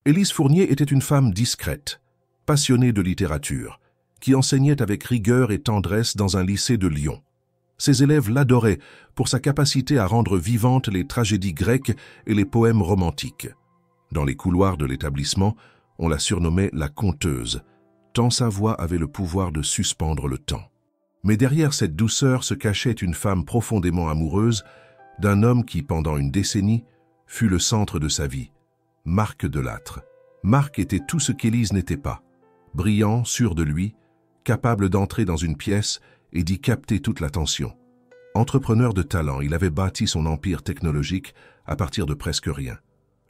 Élise Fournier était une femme discrète, passionnée de littérature, qui enseignait avec rigueur et tendresse dans un lycée de Lyon. Ses élèves l'adoraient pour sa capacité à rendre vivantes les tragédies grecques et les poèmes romantiques. Dans les couloirs de l'établissement, on la surnommait la conteuse, tant sa voix avait le pouvoir de suspendre le temps. Mais derrière cette douceur se cachait une femme profondément amoureuse d'un homme qui, pendant une décennie, fut le centre de sa vie, Marc Delattre. Marc était tout ce qu'Élise n'était pas. Brillant, sûr de lui, capable d'entrer dans une pièce et d'y capter toute l'attention. Entrepreneur de talent, il avait bâti son empire technologique à partir de presque rien.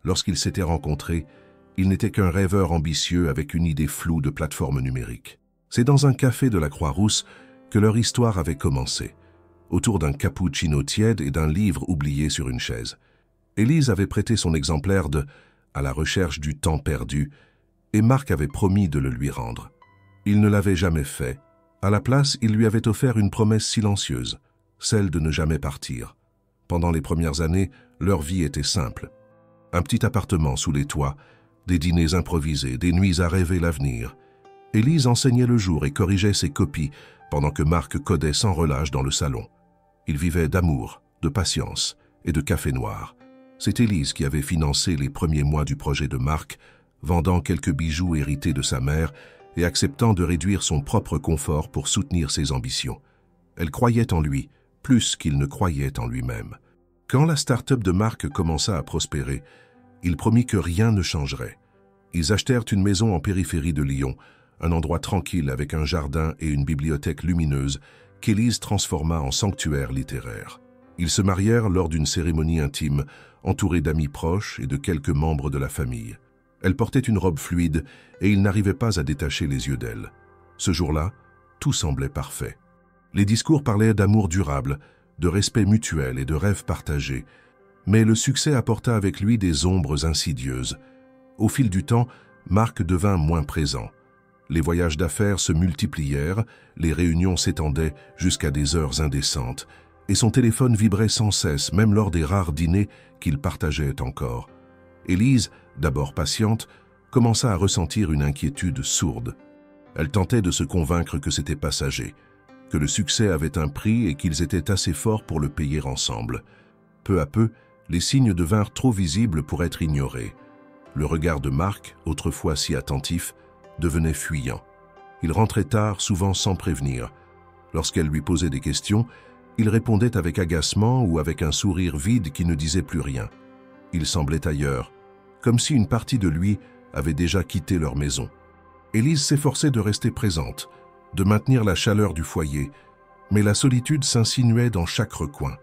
Lorsqu'ils s'étaient rencontrés, il n'était qu'un rêveur ambitieux avec une idée floue de plateforme numérique. C'est dans un café de la Croix-Rousse que leur histoire avait commencé, autour d'un cappuccino tiède et d'un livre oublié sur une chaise. Élise avait prêté son exemplaire de « À la recherche du temps perdu » et Marc avait promis de le lui rendre. Il ne l'avait jamais fait. À la place, il lui avait offert une promesse silencieuse, celle de ne jamais partir. Pendant les premières années, leur vie était simple. Un petit appartement sous les toits, des dîners improvisés, des nuits à rêver l'avenir. Élise enseignait le jour et corrigeait ses copies pendant que Marc codait sans relâche dans le salon. Ils vivaient d'amour, de patience et de café noir. C'est Élise qui avait financé les premiers mois du projet de Marc, vendant quelques bijoux hérités de sa mère et acceptant de réduire son propre confort pour soutenir ses ambitions. Elle croyait en lui, plus qu'il ne croyait en lui-même. Quand la start-up de Marc commença à prospérer, il promit que rien ne changerait. Ils achetèrent une maison en périphérie de Lyon, un endroit tranquille avec un jardin et une bibliothèque lumineuse qu'Élise transforma en sanctuaire littéraire. Ils se marièrent lors d'une cérémonie intime, entourés d'amis proches et de quelques membres de la famille. Elle portait une robe fluide et il n'arrivait pas à détacher les yeux d'elle. Ce jour-là, tout semblait parfait. Les discours parlaient d'amour durable, de respect mutuel et de rêves partagés. Mais le succès apporta avec lui des ombres insidieuses. Au fil du temps, Marc devint moins présent. Les voyages d'affaires se multiplièrent, les réunions s'étendaient jusqu'à des heures indécentes, et son téléphone vibrait sans cesse, même lors des rares dîners qu'il partageait encore. Élise, d'abord patiente, commença à ressentir une inquiétude sourde. Elle tentait de se convaincre que c'était passager, que le succès avait un prix et qu'ils étaient assez forts pour le payer ensemble. Peu à peu, les signes devinrent trop visibles pour être ignorés. Le regard de Marc, autrefois si attentif, devenait fuyant. Il rentrait tard, souvent sans prévenir. Lorsqu'elle lui posait des questions, il répondait avec agacement ou avec un sourire vide qui ne disait plus rien. Il semblait ailleurs, comme si une partie de lui avait déjà quitté leur maison. Élise s'efforçait de rester présente, de maintenir la chaleur du foyer, mais la solitude s'insinuait dans chaque recoin.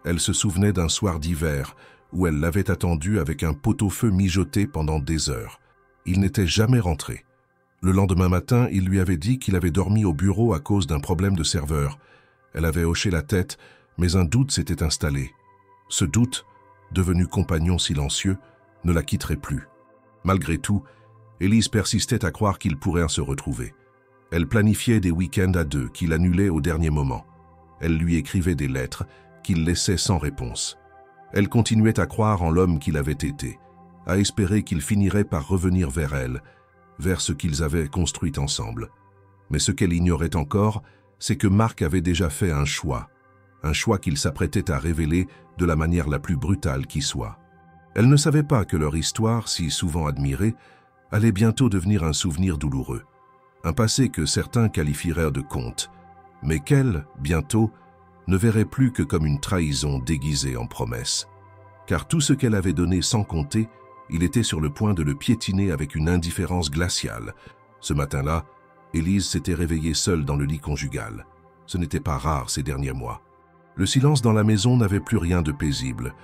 Elle se souvenait d'un soir d'hiver où elle l'avait attendu avec un pot-au-feu mijoté pendant des heures. Il n'était jamais rentré. Le lendemain matin, il lui avait dit qu'il avait dormi au bureau à cause d'un problème de serveur. Elle avait hoché la tête, mais un doute s'était installé. Ce doute, devenu compagnon silencieux, ne la quitterait plus. Malgré tout, Élise persistait à croire qu'ils pourraient se retrouver. Elle planifiait des week-ends à deux qu'il annulait au dernier moment. Elle lui écrivait des lettres qu'il laissait sans réponse. Elle continuait à croire en l'homme qu'il avait été, à espérer qu'il finirait par revenir vers elle, vers ce qu'ils avaient construit ensemble. Mais ce qu'elle ignorait encore, c'est que Marc avait déjà fait un choix qu'il s'apprêtait à révéler de la manière la plus brutale qui soit. Elle ne savait pas que leur histoire, si souvent admirée, allait bientôt devenir un souvenir douloureux. Un passé que certains qualifieraient de conte, mais qu'elle, bientôt, ne verrait plus que comme une trahison déguisée en promesse. Car tout ce qu'elle avait donné sans compter, il était sur le point de le piétiner avec une indifférence glaciale. Ce matin-là, Élise s'était réveillée seule dans le lit conjugal. Ce n'était pas rare ces derniers mois. Le silence dans la maison n'avait plus rien de paisible.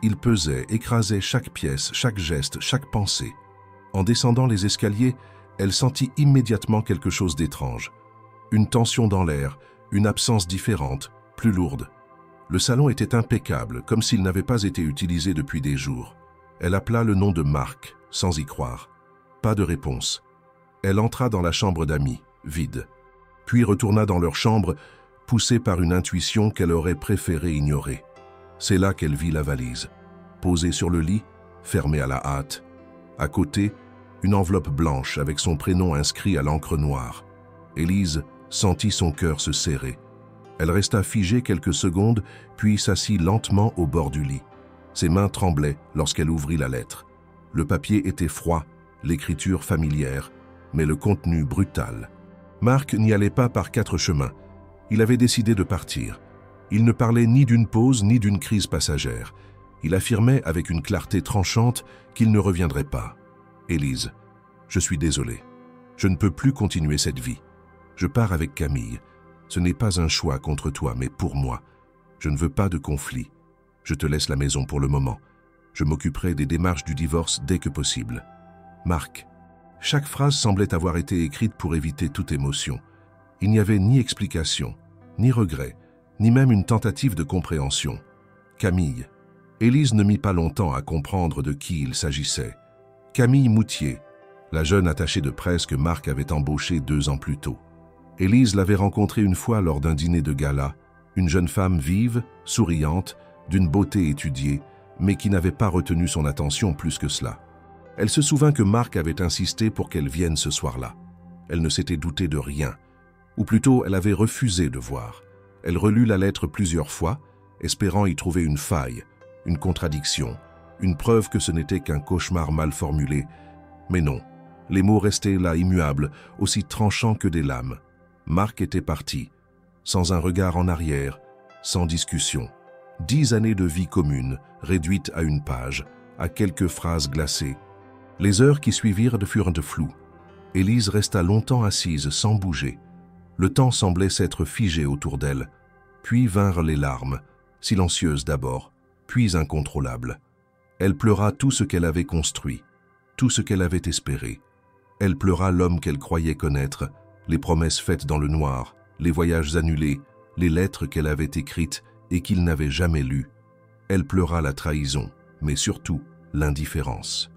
Il pesait, écrasait chaque pièce, chaque geste, chaque pensée. En descendant les escaliers, elle sentit immédiatement quelque chose d'étrange. Une tension dans l'air, une absence différente, plus lourde. Le salon était impeccable, comme s'il n'avait pas été utilisé depuis des jours. Elle appela le nom de Marc, sans y croire. Pas de réponse. Elle entra dans la chambre d'amis, vide. Puis retourna dans leur chambre, poussée par une intuition qu'elle aurait préféré ignorer. C'est là qu'elle vit la valise, posée sur le lit, fermée à la hâte. À côté, une enveloppe blanche avec son prénom inscrit à l'encre noire. Élise sentit son cœur se serrer. Elle resta figée quelques secondes, puis s'assit lentement au bord du lit. Ses mains tremblaient lorsqu'elle ouvrit la lettre. Le papier était froid, l'écriture familière, mais le contenu brutal. Marc n'y allait pas par 4 chemins. Il avait décidé de partir. Il ne parlait ni d'une pause ni d'une crise passagère. Il affirmait avec une clarté tranchante qu'il ne reviendrait pas. « Élise, je suis désolé. Je ne peux plus continuer cette vie. Je pars avec Camille. Ce n'est pas un choix contre toi, mais pour moi. Je ne veux pas de conflit. Je te laisse la maison pour le moment. Je m'occuperai des démarches du divorce dès que possible. Marc. » Chaque phrase semblait avoir été écrite pour éviter toute émotion. Il n'y avait ni explication, ni regret, ni même une tentative de compréhension. Camille. Élise ne mit pas longtemps à comprendre de qui il s'agissait. Camille Moutier, la jeune attachée de presse que Marc avait embauchée 2 ans plus tôt. Élise l'avait rencontrée une fois lors d'un dîner de gala, une jeune femme vive, souriante, d'une beauté étudiée, mais qui n'avait pas retenu son attention plus que cela. Elle se souvint que Marc avait insisté pour qu'elle vienne ce soir-là. Elle ne s'était doutée de rien, ou plutôt elle avait refusé de voir. Elle relut la lettre plusieurs fois, espérant y trouver une faille, une contradiction, une preuve que ce n'était qu'un cauchemar mal formulé. Mais non, les mots restaient là immuables, aussi tranchants que des lames. Marc était parti, sans un regard en arrière, sans discussion. 10 années de vie commune, réduites à une page, à quelques phrases glacées. Les heures qui suivirent furent floues. Élise resta longtemps assise, sans bouger. Le temps semblait s'être figé autour d'elle. Puis vinrent les larmes, silencieuses d'abord, puis incontrôlables. Elle pleura tout ce qu'elle avait construit, tout ce qu'elle avait espéré. Elle pleura l'homme qu'elle croyait connaître, les promesses faites dans le noir, les voyages annulés, les lettres qu'elle avait écrites et qu'il n'avait jamais lues. Elle pleura la trahison, mais surtout l'indifférence.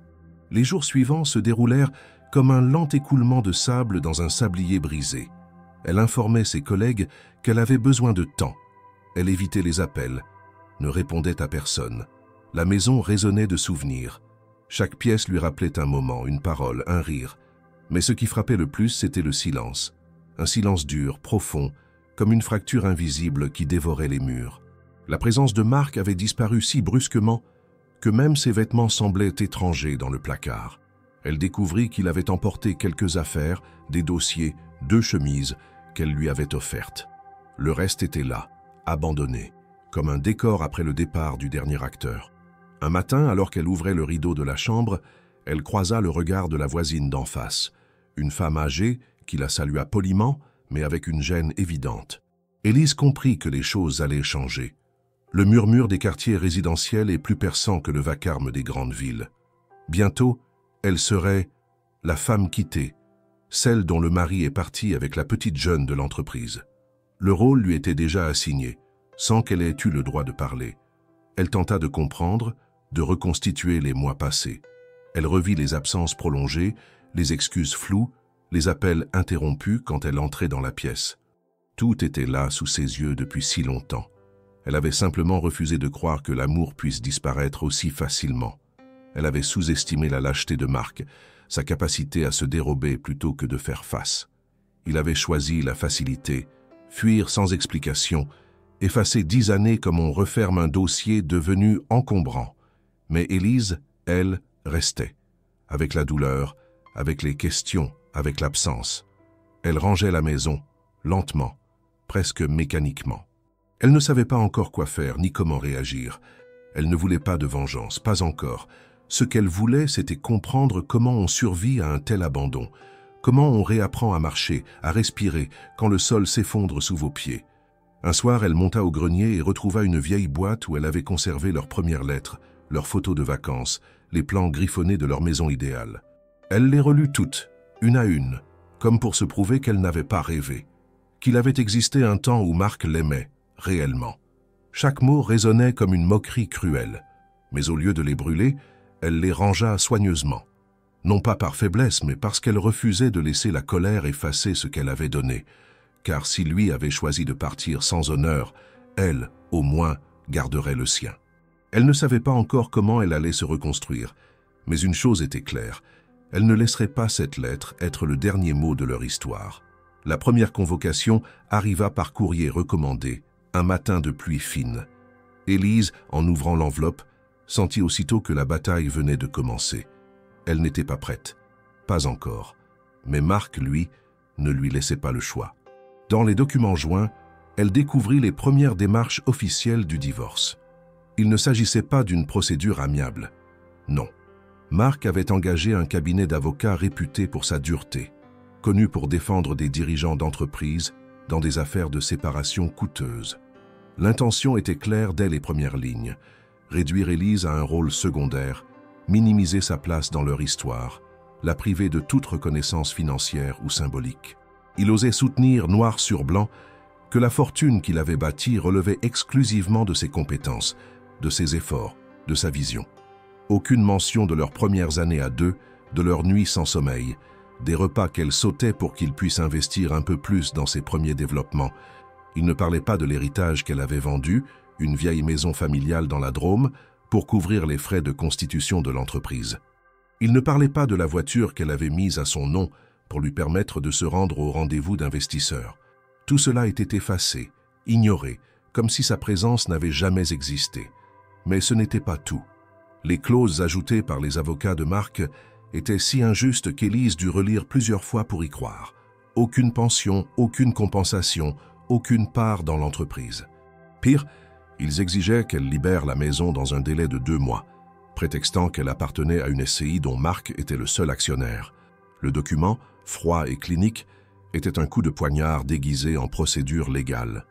Les jours suivants se déroulèrent comme un lent écoulement de sable dans un sablier brisé. Elle informait ses collègues qu'elle avait besoin de temps. Elle évitait les appels, ne répondait à personne. La maison résonnait de souvenirs. Chaque pièce lui rappelait un moment, une parole, un rire. Mais ce qui frappait le plus, c'était le silence. Un silence dur, profond, comme une fracture invisible qui dévorait les murs. La présence de Marc avait disparu si brusquement que même ses vêtements semblaient étrangers dans le placard. Elle découvrit qu'il avait emporté quelques affaires, des dossiers, 2 chemises qu'elle lui avait offertes. Le reste était là, abandonné, comme un décor après le départ du dernier acteur. Un matin, alors qu'elle ouvrait le rideau de la chambre, elle croisa le regard de la voisine d'en face, une femme âgée qui la salua poliment, mais avec une gêne évidente. Élise comprit que les choses allaient changer. Le murmure des quartiers résidentiels est plus perçant que le vacarme des grandes villes. Bientôt, elle serait la femme quittée, celle dont le mari est parti avec la petite jeune de l'entreprise. Le rôle lui était déjà assigné, sans qu'elle ait eu le droit de parler. Elle tenta de comprendre, de reconstituer les mois passés. Elle revit les absences prolongées, les excuses floues, les appels interrompus quand elle entrait dans la pièce. Tout était là sous ses yeux depuis si longtemps. Elle avait simplement refusé de croire que l'amour puisse disparaître aussi facilement. Elle avait sous-estimé la lâcheté de Marc, sa capacité à se dérober plutôt que de faire face. Il avait choisi la facilité, fuir sans explication, effacer 10 années comme on referme un dossier devenu encombrant. Mais Élise, elle, restait, avec la douleur, avec les questions, avec l'absence. Elle rangeait la maison, lentement, presque mécaniquement. Elle ne savait pas encore quoi faire, ni comment réagir. Elle ne voulait pas de vengeance, pas encore. Ce qu'elle voulait, c'était comprendre comment on survit à un tel abandon, comment on réapprend à marcher, à respirer, quand le sol s'effondre sous vos pieds. Un soir, elle monta au grenier et retrouva une vieille boîte où elle avait conservé leurs premières lettres, leurs photos de vacances, les plans griffonnés de leur maison idéale. Elle les relut toutes, une à une, comme pour se prouver qu'elle n'avait pas rêvé, qu'il avait existé un temps où Marc l'aimait, réellement. Chaque mot résonnait comme une moquerie cruelle, mais au lieu de les brûler, elle les rangea soigneusement. Non pas par faiblesse, mais parce qu'elle refusait de laisser la colère effacer ce qu'elle avait donné, car si lui avait choisi de partir sans honneur, elle, au moins, garderait le sien. Elle ne savait pas encore comment elle allait se reconstruire, mais une chose était claire, Elle ne laisserait pas cette lettre être le dernier mot de leur histoire. La première convocation arriva par courrier recommandé, un matin de pluie fine. Élise, en ouvrant l'enveloppe, sentit aussitôt que la bataille venait de commencer. Elle n'était pas prête. Pas encore. Mais Marc, lui, ne lui laissait pas le choix. Dans les documents joints, elle découvrit les premières démarches officielles du divorce. Il ne s'agissait pas d'une procédure amiable. Non. Marc avait engagé un cabinet d'avocats réputé pour sa dureté, connu pour défendre des dirigeants d'entreprise dans des affaires de séparation coûteuses. L'intention était claire dès les premières lignes: réduire Élise à un rôle secondaire, minimiser sa place dans leur histoire, la priver de toute reconnaissance financière ou symbolique. Il osait soutenir noir sur blanc que la fortune qu'il avait bâtie relevait exclusivement de ses compétences, de ses efforts, de sa vision. Aucune mention de leurs premières années à deux, de leurs nuits sans sommeil, des repas qu'elle sautait pour qu'il puisse investir un peu plus dans ses premiers développements. Il ne parlait pas de l'héritage qu'elle avait vendu, une vieille maison familiale dans la Drôme, pour couvrir les frais de constitution de l'entreprise. Il ne parlait pas de la voiture qu'elle avait mise à son nom pour lui permettre de se rendre au rendez-vous d'investisseurs. Tout cela était effacé, ignoré, comme si sa présence n'avait jamais existé. Mais ce n'était pas tout. Les clauses ajoutées par les avocats de Marc étaient si injustes qu'Élise dut relire plusieurs fois pour y croire. Aucune pension, aucune compensation, aucune part dans l'entreprise. Pire, ils exigeaient qu'elle libère la maison dans un délai de 2 mois, prétextant qu'elle appartenait à une SCI dont Marc était le seul actionnaire. Le document, froid et clinique, était un coup de poignard déguisé en procédure légale.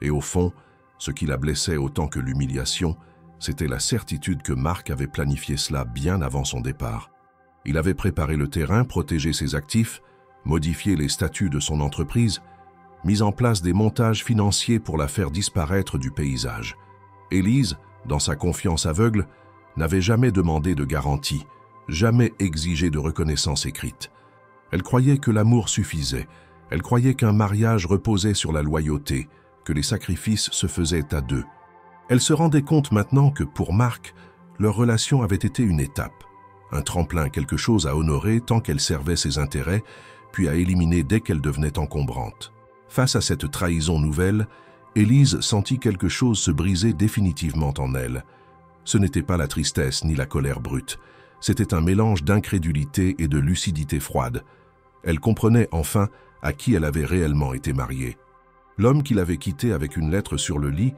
Et au fond, ce qui la blessait autant que l'humiliation, c'était la certitude que Marc avait planifié cela bien avant son départ. Il avait préparé le terrain, protégé ses actifs, modifié les statuts de son entreprise, mis en place des montages financiers pour la faire disparaître du paysage. Élise, dans sa confiance aveugle, n'avait jamais demandé de garantie, jamais exigé de reconnaissance écrite. Elle croyait que l'amour suffisait, elle croyait qu'un mariage reposait sur la loyauté, que les sacrifices se faisaient à deux. Elle se rendait compte maintenant que pour Marc, leur relation avait été une étape, un tremplin, quelque chose à honorer tant qu'elle servait ses intérêts, puis à éliminer dès qu'elle devenait encombrante. Face à cette trahison nouvelle, Élise sentit quelque chose se briser définitivement en elle. Ce n'était pas la tristesse ni la colère brute, c'était un mélange d'incrédulité et de lucidité froide. Elle comprenait enfin à qui elle avait réellement été mariée. L'homme qui l'avait quittée avec une lettre sur le lit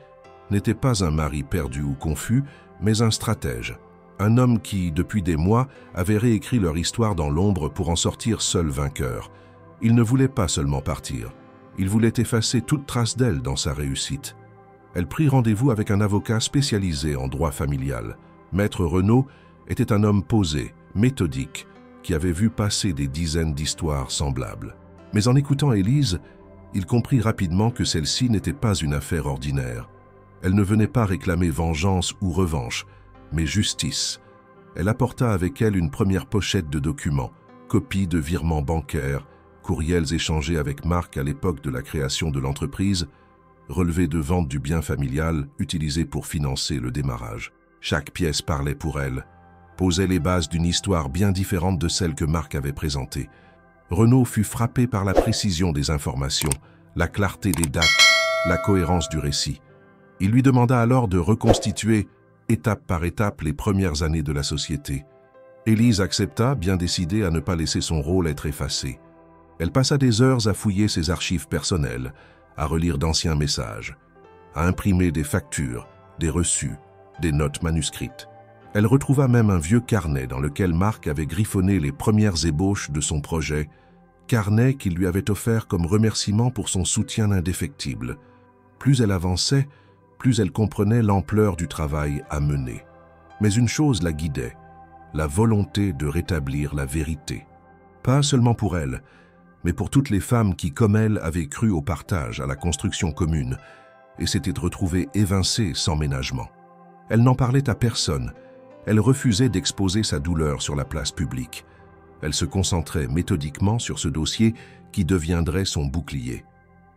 n'était pas un mari perdu ou confus, mais un stratège. Un homme qui, depuis des mois, avait réécrit leur histoire dans l'ombre pour en sortir seul vainqueur. Il ne voulait pas seulement partir. Il voulait effacer toute trace d'elle dans sa réussite. Elle prit rendez-vous avec un avocat spécialisé en droit familial. Maître Renaud était un homme posé, méthodique, qui avait vu passer des dizaines d'histoires semblables. Mais en écoutant Élise, il comprit rapidement que celle-ci n'était pas une affaire ordinaire. Elle ne venait pas réclamer vengeance ou revanche, mais justice. Elle apporta avec elle une première pochette de documents, copies de virements bancaires, courriels échangés avec Marc à l'époque de la création de l'entreprise, relevés de vente du bien familial utilisé pour financer le démarrage. Chaque pièce parlait pour elle, posait les bases d'une histoire bien différente de celle que Marc avait présentée. Renaud fut frappé par la précision des informations, la clarté des dates, la cohérence du récit. Il lui demanda alors de reconstituer, étape par étape, les premières années de la société. Élise accepta, bien décidée à ne pas laisser son rôle être effacé. Elle passa des heures à fouiller ses archives personnelles, à relire d'anciens messages, à imprimer des factures, des reçus, des notes manuscrites. Elle retrouva même un vieux carnet dans lequel Marc avait griffonné les premières ébauches de son projet, carnet qu'il lui avait offert comme remerciement pour son soutien indéfectible. Plus elle avançait, plus elle comprenait l'ampleur du travail à mener. Mais une chose la guidait, la volonté de rétablir la vérité. Pas seulement pour elle, mais pour toutes les femmes qui, comme elle, avaient cru au partage, à la construction commune, et s'étaient retrouvées évincées sans ménagement. Elle n'en parlait à personne. Elle refusait d'exposer sa douleur sur la place publique. Elle se concentrait méthodiquement sur ce dossier qui deviendrait son bouclier.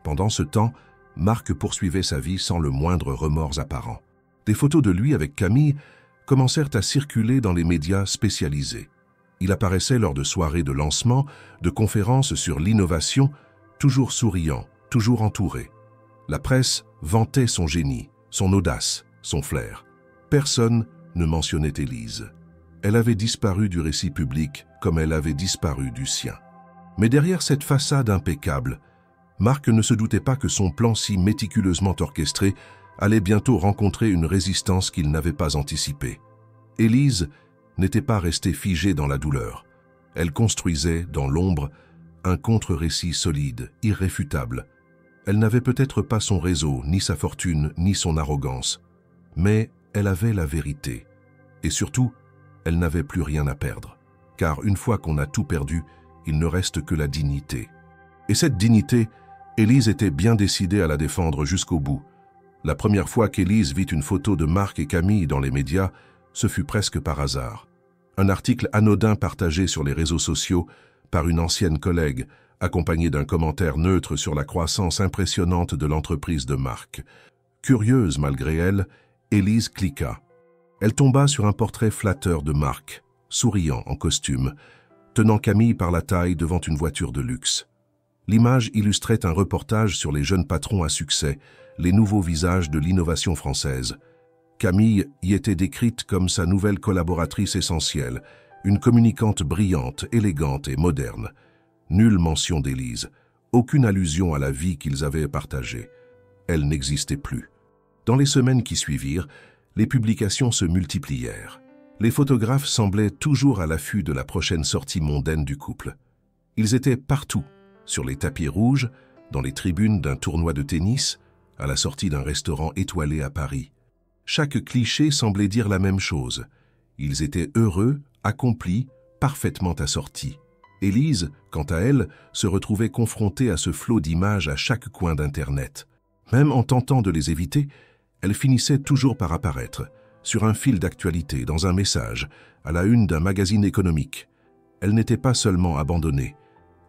Pendant ce temps, Marc poursuivait sa vie sans le moindre remords apparent. Des photos de lui avec Camille commencèrent à circuler dans les médias spécialisés. Il apparaissait lors de soirées de lancement, de conférences sur l'innovation, toujours souriant, toujours entouré. La presse vantait son génie, son audace, son flair. Personne ne mentionnait Élise. Elle avait disparu du récit public comme elle avait disparu du sien. Mais derrière cette façade impeccable, Marc ne se doutait pas que son plan si méticuleusement orchestré allait bientôt rencontrer une résistance qu'il n'avait pas anticipée. Élise n'était pas restée figée dans la douleur. Elle construisait, dans l'ombre, un contre-récit solide, irréfutable. Elle n'avait peut-être pas son réseau, ni sa fortune, ni son arrogance. Mais elle avait la vérité. Et surtout, elle n'avait plus rien à perdre. Car une fois qu'on a tout perdu, il ne reste que la dignité. Et cette dignité, Élise était bien décidée à la défendre jusqu'au bout. La première fois qu'Élise vit une photo de Marc et Camille dans les médias, ce fut presque par hasard. Un article anodin partagé sur les réseaux sociaux par une ancienne collègue, accompagné d'un commentaire neutre sur la croissance impressionnante de l'entreprise de Marc. Curieuse malgré elle, Élise cliqua. Elle tomba sur un portrait flatteur de Marc, souriant en costume, tenant Camille par la taille devant une voiture de luxe. L'image illustrait un reportage sur les jeunes patrons à succès, les nouveaux visages de l'innovation française. Camille y était décrite comme sa nouvelle collaboratrice essentielle, une communicante brillante, élégante et moderne. Nulle mention d'Élise, aucune allusion à la vie qu'ils avaient partagée. Elle n'existait plus. Dans les semaines qui suivirent, les publications se multiplièrent. Les photographes semblaient toujours à l'affût de la prochaine sortie mondaine du couple. Ils étaient partout, sur les tapis rouges, dans les tribunes d'un tournoi de tennis, à la sortie d'un restaurant étoilé à Paris. Chaque cliché semblait dire la même chose. Ils étaient heureux, accomplis, parfaitement assortis. Élise, quant à elle, se retrouvait confrontée à ce flot d'images à chaque coin d'Internet. Même en tentant de les éviter, elle finissait toujours par apparaître, sur un fil d'actualité, dans un message, à la une d'un magazine économique. Elle n'était pas seulement abandonnée,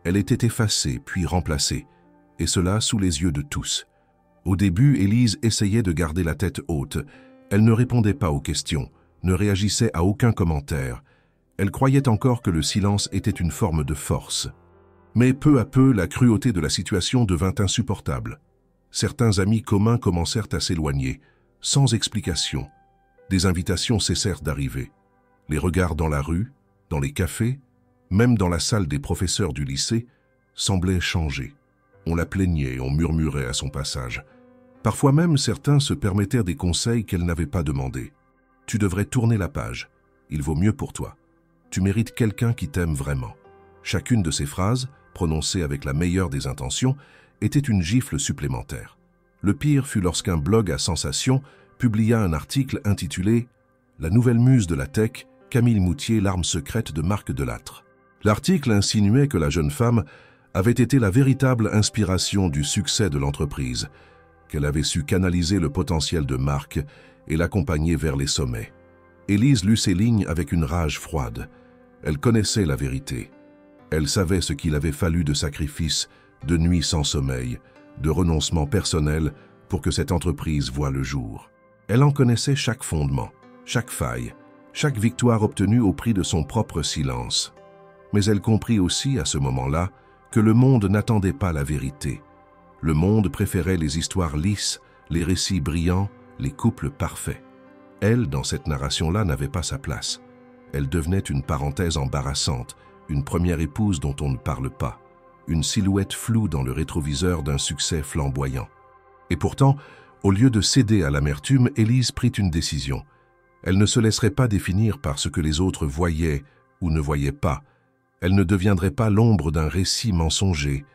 elle était effacée puis remplacée, et cela sous les yeux de tous. Au début, Élise essayait de garder la tête haute. Elle ne répondait pas aux questions, ne réagissait à aucun commentaire. Elle croyait encore que le silence était une forme de force. Mais peu à peu, la cruauté de la situation devint insupportable. Certains amis communs commencèrent à s'éloigner, sans explication. Des invitations cessèrent d'arriver. Les regards dans la rue, dans les cafés, même dans la salle des professeurs du lycée, semblaient changer. On la plaignait, on murmurait à son passage. Parfois même, certains se permettèrent des conseils qu'elle n'avait pas demandés. « Tu devrais tourner la page. Il vaut mieux pour toi. Tu mérites quelqu'un qui t'aime vraiment. » Chacune de ces phrases, prononcées avec la meilleure des intentions, était une gifle supplémentaire. Le pire fut lorsqu'un blog à sensation publia un article intitulé « La nouvelle muse de la tech, Camille Moutier, l'arme secrète de Marc Delattre ». L'article insinuait que la jeune femme avait été la véritable inspiration du succès de l'entreprise, qu'elle avait su canaliser le potentiel de Marc et l'accompagner vers les sommets. Élise lut ces lignes avec une rage froide. Elle connaissait la vérité. Elle savait ce qu'il avait fallu de sacrifices, de nuits sans sommeil, de renoncements personnels pour que cette entreprise voie le jour. Elle en connaissait chaque fondement, chaque faille, chaque victoire obtenue au prix de son propre silence. Mais elle comprit aussi à ce moment-là que le monde n'attendait pas la vérité. Le monde préférait les histoires lisses, les récits brillants, les couples parfaits. Elle, dans cette narration-là, n'avait pas sa place. Elle devenait une parenthèse embarrassante, une première épouse dont on ne parle pas, une silhouette floue dans le rétroviseur d'un succès flamboyant. Et pourtant, au lieu de céder à l'amertume, Élise prit une décision. Elle ne se laisserait pas définir par ce que les autres voyaient ou ne voyaient pas. Elle ne deviendrait pas l'ombre d'un récit mensonger.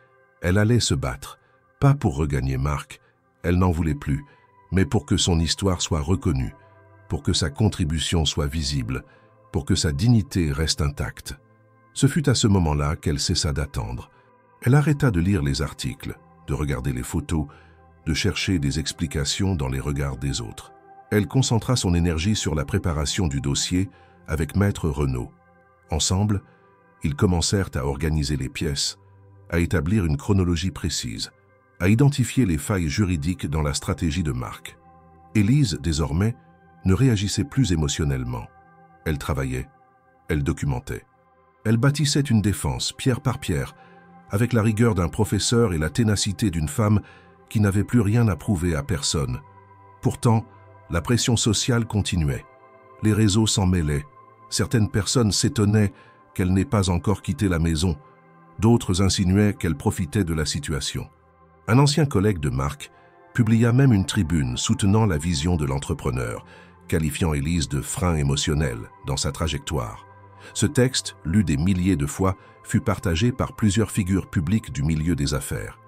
Elle allait se battre, pas pour regagner Marc, elle n'en voulait plus, mais pour que son histoire soit reconnue, pour que sa contribution soit visible, pour que sa dignité reste intacte. Ce fut à ce moment-là qu'elle cessa d'attendre. Elle arrêta de lire les articles, de regarder les photos, de chercher des explications dans les regards des autres. Elle concentra son énergie sur la préparation du dossier avec Maître Renaud. Ensemble, ils commencèrent à organiser les pièces, à établir une chronologie précise, à identifier les failles juridiques dans la stratégie de Marc. Élise, désormais, ne réagissait plus émotionnellement. Elle travaillait, elle documentait. Elle bâtissait une défense, pierre par pierre, avec la rigueur d'un professeur et la ténacité d'une femme qui n'avait plus rien à prouver à personne. Pourtant, la pression sociale continuait. Les réseaux s'en mêlaient. Certaines personnes s'étonnaient qu'elle n'ait pas encore quitté la maison. D'autres insinuaient qu'elle profitait de la situation. Un ancien collègue de Mark publia même une tribune soutenant la vision de l'entrepreneur, qualifiant Élise de frein émotionnel dans sa trajectoire. Ce texte, lu des milliers de fois, fut partagé par plusieurs figures publiques du milieu des affaires.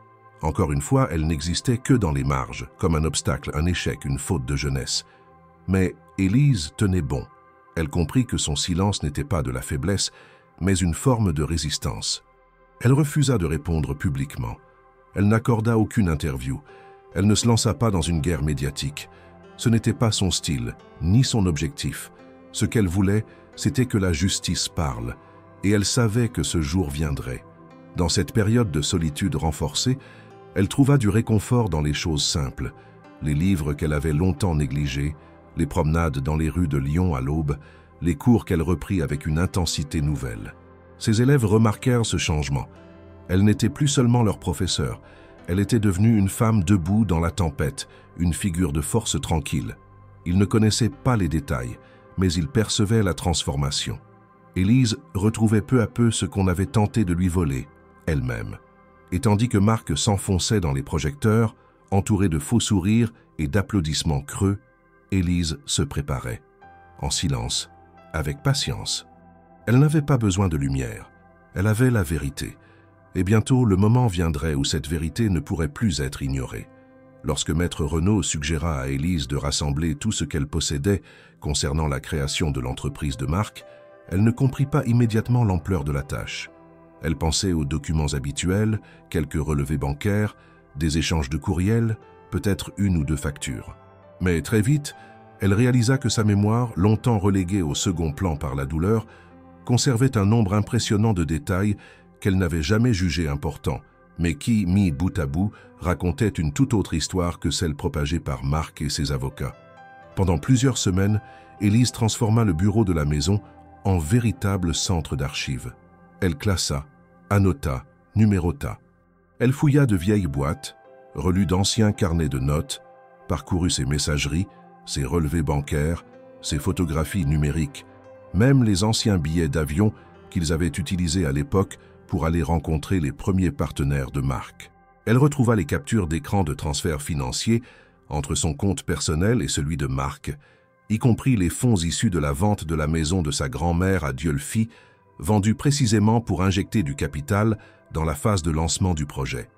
Encore une fois, elle n'existait que dans les marges, comme un obstacle, un échec, une faute de jeunesse. Mais Élise tenait bon. Elle comprit que son silence n'était pas de la faiblesse, mais une forme de résistance. Elle refusa de répondre publiquement. Elle n'accorda aucune interview. Elle ne se lança pas dans une guerre médiatique. Ce n'était pas son style, ni son objectif. Ce qu'elle voulait, c'était que la justice parle, et elle savait que ce jour viendrait. Dans cette période de solitude renforcée, elle trouva du réconfort dans les choses simples, les livres qu'elle avait longtemps négligés, les promenades dans les rues de Lyon à l'aube, les cours qu'elle reprit avec une intensité nouvelle. Ses élèves remarquèrent ce changement. Elle n'était plus seulement leur professeur, elle était devenue une femme debout dans la tempête, une figure de force tranquille. Ils ne connaissaient pas les détails, mais ils percevaient la transformation. Élise retrouvait peu à peu ce qu'on avait tenté de lui voler, elle-même. Et tandis que Mark s'enfonçait dans les projecteurs, entouré de faux sourires et d'applaudissements creux, Élise se préparait, en silence, avec patience. Elle n'avait pas besoin de lumière, elle avait la vérité. Et bientôt, le moment viendrait où cette vérité ne pourrait plus être ignorée. Lorsque Maître Renaud suggéra à Élise de rassembler tout ce qu'elle possédait concernant la création de l'entreprise de Mark, elle ne comprit pas immédiatement l'ampleur de la tâche. Elle pensait aux documents habituels, quelques relevés bancaires, des échanges de courriels, peut-être une ou deux factures. Mais très vite, elle réalisa que sa mémoire, longtemps reléguée au second plan par la douleur, conservait un nombre impressionnant de détails qu'elle n'avait jamais jugés importants, mais qui, mis bout à bout, racontaient une toute autre histoire que celle propagée par Mark et ses avocats. Pendant plusieurs semaines, Élise transforma le bureau de la maison en véritable centre d'archives. Elle classa, annota, numérota. Elle fouilla de vieilles boîtes, relut d'anciens carnets de notes, parcourut ses messageries, ses relevés bancaires, ses photographies numériques, même les anciens billets d'avion qu'ils avaient utilisés à l'époque pour aller rencontrer les premiers partenaires de Mark. Elle retrouva les captures d'écran de transferts financiers entre son compte personnel et celui de Mark, y compris les fonds issus de la vente de la maison de sa grand-mère à Dieulefit, vendus précisément pour injecter du capital dans la phase de lancement du projet.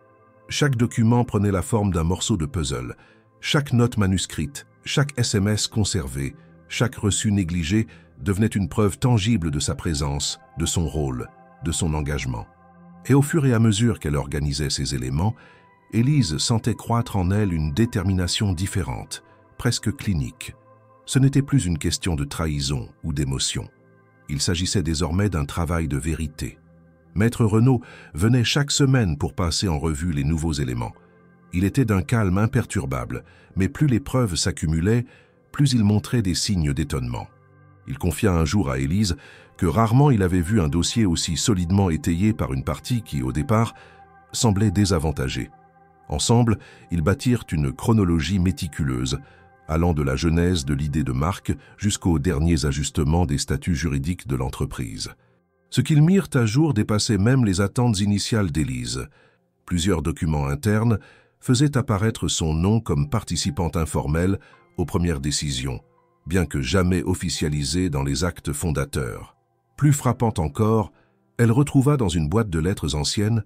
Chaque document prenait la forme d'un morceau de puzzle. Chaque note manuscrite, chaque SMS conservé, chaque reçu négligé devenait une preuve tangible de sa présence, de son rôle, de son engagement. Et au fur et à mesure qu'elle organisait ces éléments, Élise sentait croître en elle une détermination différente, presque clinique. Ce n'était plus une question de trahison ou d'émotion. Il s'agissait désormais d'un travail de vérité. Maître Renaud venait chaque semaine pour passer en revue les nouveaux éléments. Il était d'un calme imperturbable, mais plus les preuves s'accumulaient, plus il montrait des signes d'étonnement. Il confia un jour à Élise que rarement il avait vu un dossier aussi solidement étayé par une partie qui, au départ, semblait désavantagée. Ensemble, ils bâtirent une chronologie méticuleuse, allant de la genèse de l'idée de Mark jusqu'aux derniers ajustements des statuts juridiques de l'entreprise. Ce qu'ils mirent à jour dépassait même les attentes initiales d'Élise. Plusieurs documents internes faisaient apparaître son nom comme participante informelle aux premières décisions, bien que jamais officialisée dans les actes fondateurs. Plus frappante encore, elle retrouva dans une boîte de lettres ancienne